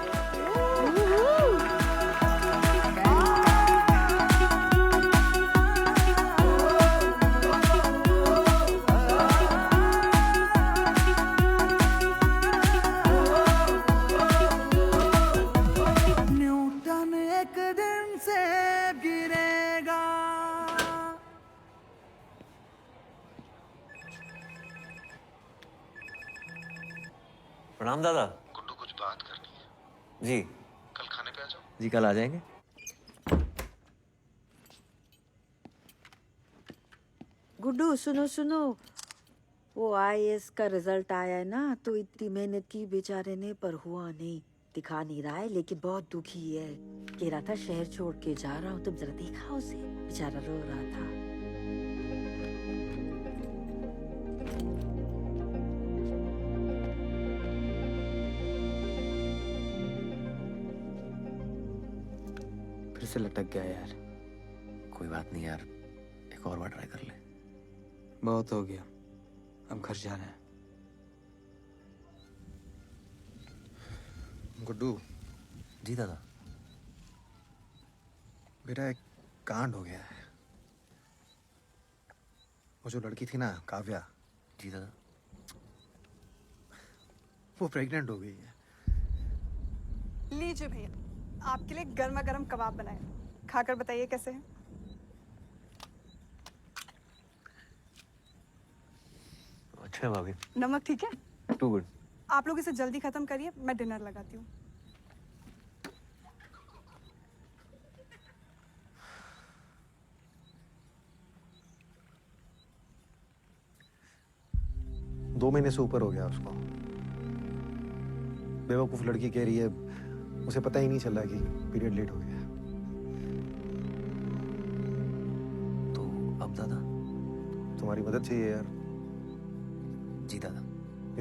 Q: न्यूटन एक दिन से गिरेगा।
A: प्रणाम दादा।
H: गुड्डू कुछ बात करनी है।
A: जी
H: कल खाने पे आ जाओ।
A: जी कल आ जाएंगे।
E: गुड्डू सुनो सुनो, वो आईएएस का रिजल्ट आया है ना, तो इतनी मेहनत की बेचारे ने पर हुआ नहीं। दिखा नहीं रहा है लेकिन बहुत दुखी है। कह रहा था शहर छोड़ के जा रहा हूँ, तुम जरा देखा उसे, बेचारा रो रहा था।
B: फिर से लटक गया यार।
A: कोई बात नहीं यार, एक और बार ट्राई कर ले।
B: बहुत हो गया, अब घर जाना है।
H: गुड्डू।
A: जी दादा।
H: बेटा एक कांड हो गया है। वो जो लड़की थी ना, काव्या।
A: जी दादा।
H: वो प्रेग्नेंट हो गई है।
T: लीजिए भैया, आपके लिए गर्मा गर्म कबाब बनाए, खाकर बताइए कैसे हैं।
A: अच्छा भाभी।
T: नमक ठीक है?
A: Too good.
T: आप लोग इसे जल्दी खत्म करिए, मैं डिनर लगाती हूँ।
H: दो महीने से ऊपर हो गया उसको। बेवकूफ लड़की कह रही है उसे पता ही नहीं चल रहा कि पीरियड लेट हो गया।
A: तो अब दादा?
H: तुम्हारी मदद चाहिए यार।
A: जी दादा।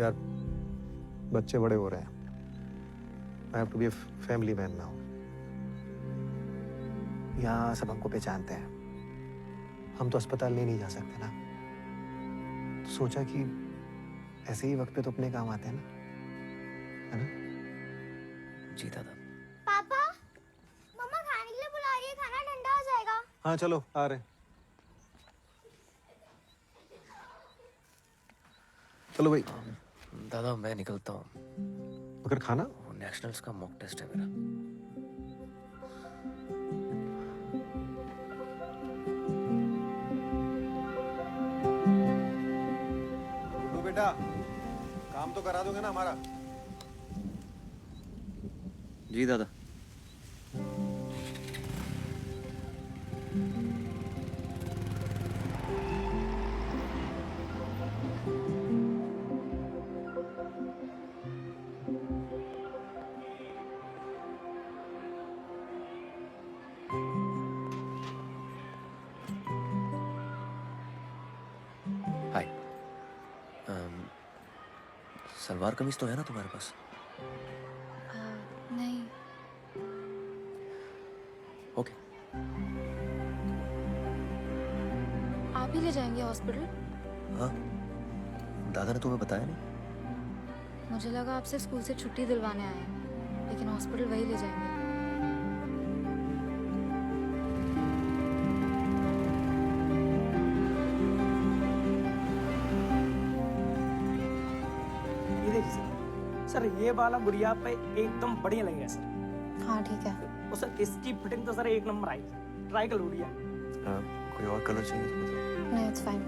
H: यार बच्चे बड़े हो रहे हैं। I have to be a family man now. यहाँ सब हमको पहचानते हैं। हम तो अस्पताल नहीं जा सकते ना, तो सोचा कि ऐसे ही वक्त पे तो अपने काम आते हैं ना, है ना?
A: जी दादा।
U: पापा, मम्मा खाने के लिए बुला रही है, खाना ठंडा हो जाएगा।
H: हाँ चलो आ रहे। चलो भाई।
A: दादा मैं निकलता हूँ।
H: मगर खाना?
A: नेशनल्स का मॉक टेस्ट है मेरा।
H: बेटा काम तो करा दोगे ना हमारा?
A: जी दादा। हाय। सलवार कमीज तो है ना तुम्हारे पास?
U: नहीं।
A: ओके।
U: आप ही ले जाएंगे हॉस्पिटल?
A: हाँ, दादा ने तुम्हें बताया नहीं?
U: मुझे लगा आपसे स्कूल से छुट्टी दिलवाने आए हैं, लेकिन हॉस्पिटल वही ले जाएंगे।
I: सर ये वाला गुड़िया पे एकदम बढ़िया लगेगा सर।
L: हाँ ठीक है।
I: और सर इसकी फिटिंग तो सर एक नंबर आई, ट्राई कर गुड़िया।
A: कोई और कलर चाहिए तो बताओ।
L: नहीं, इट्स फाइन।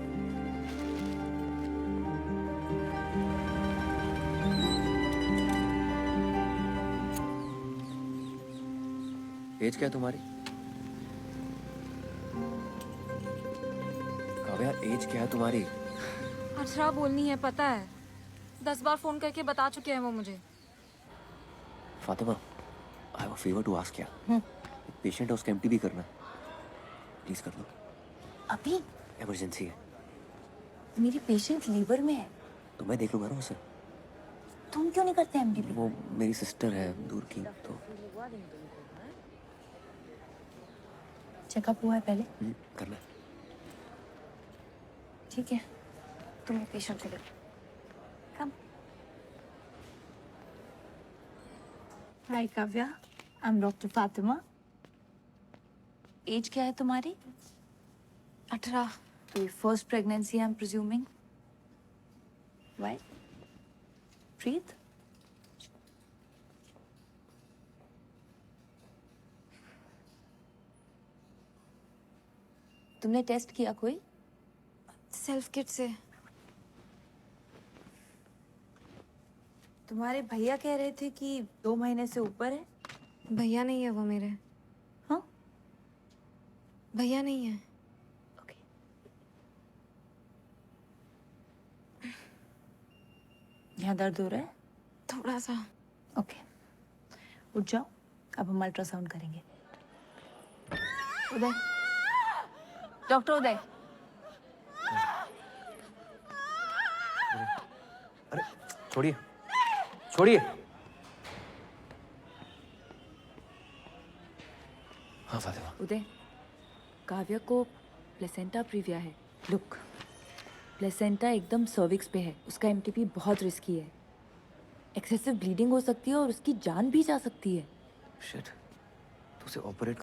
A: एज क्या है तुम्हारी? काव्या, एज क्या है तुम्हारी?
F: 18 बोलनी है, पता है। 10 बार फोन करके बता चुके हैं वो मुझे।
A: Fatima, I have a favour to ask ya. एक पेशेंट है, उसका एमटीबी करना है, प्लीज कर लो।
L: अभी?
A: इमरजेंसी है।
L: मेरी पेशेंट लीवर में है।
A: तो मैं देख लूंगा ना उसे।
L: तुम क्यों नहीं करते एमडीबी?
A: वो मेरी सिस्टर है दूर की, तो
L: चेकअप हुआ है पहले?
A: करना है।
L: ठीक है, तुम पेशेंट को देखो। Come. Hi Kavya, I am doctor Fatima. Age क्या है तुम्हारी?
F: 18।
L: तो ये first pregnancy I am presuming. Why? Breathe. तुमने टेस्ट किया कोई?
F: सेल्फ किट से।
L: तुम्हारे भैया कह रहे थे कि 2 महीने से ऊपर है।
F: भैया नहीं है वो मेरे।
L: हाँ?
F: भैया नहीं है।
L: यहाँ दर्द हो रहा है?
F: थोड़ा सा।
L: ओके, उठ जाओ, अब हम अल्ट्रासाउंड करेंगे। उदय, डॉक्टर उदय।
A: अरे छोड़िए, छोड़िए। हाँ फातिमा।
M: उदय, काव्या को प्लेसेंटा प्रीविया है। लुक, प्लेसेंटा एकदम सर्विक्स पे है, उसका एमटीपी बहुत रिस्की है। एक्सेसिव ब्लीडिंग हो सकती है और उसकी जान भी जा सकती है।
A: शिट, तो उसे ऑपरेट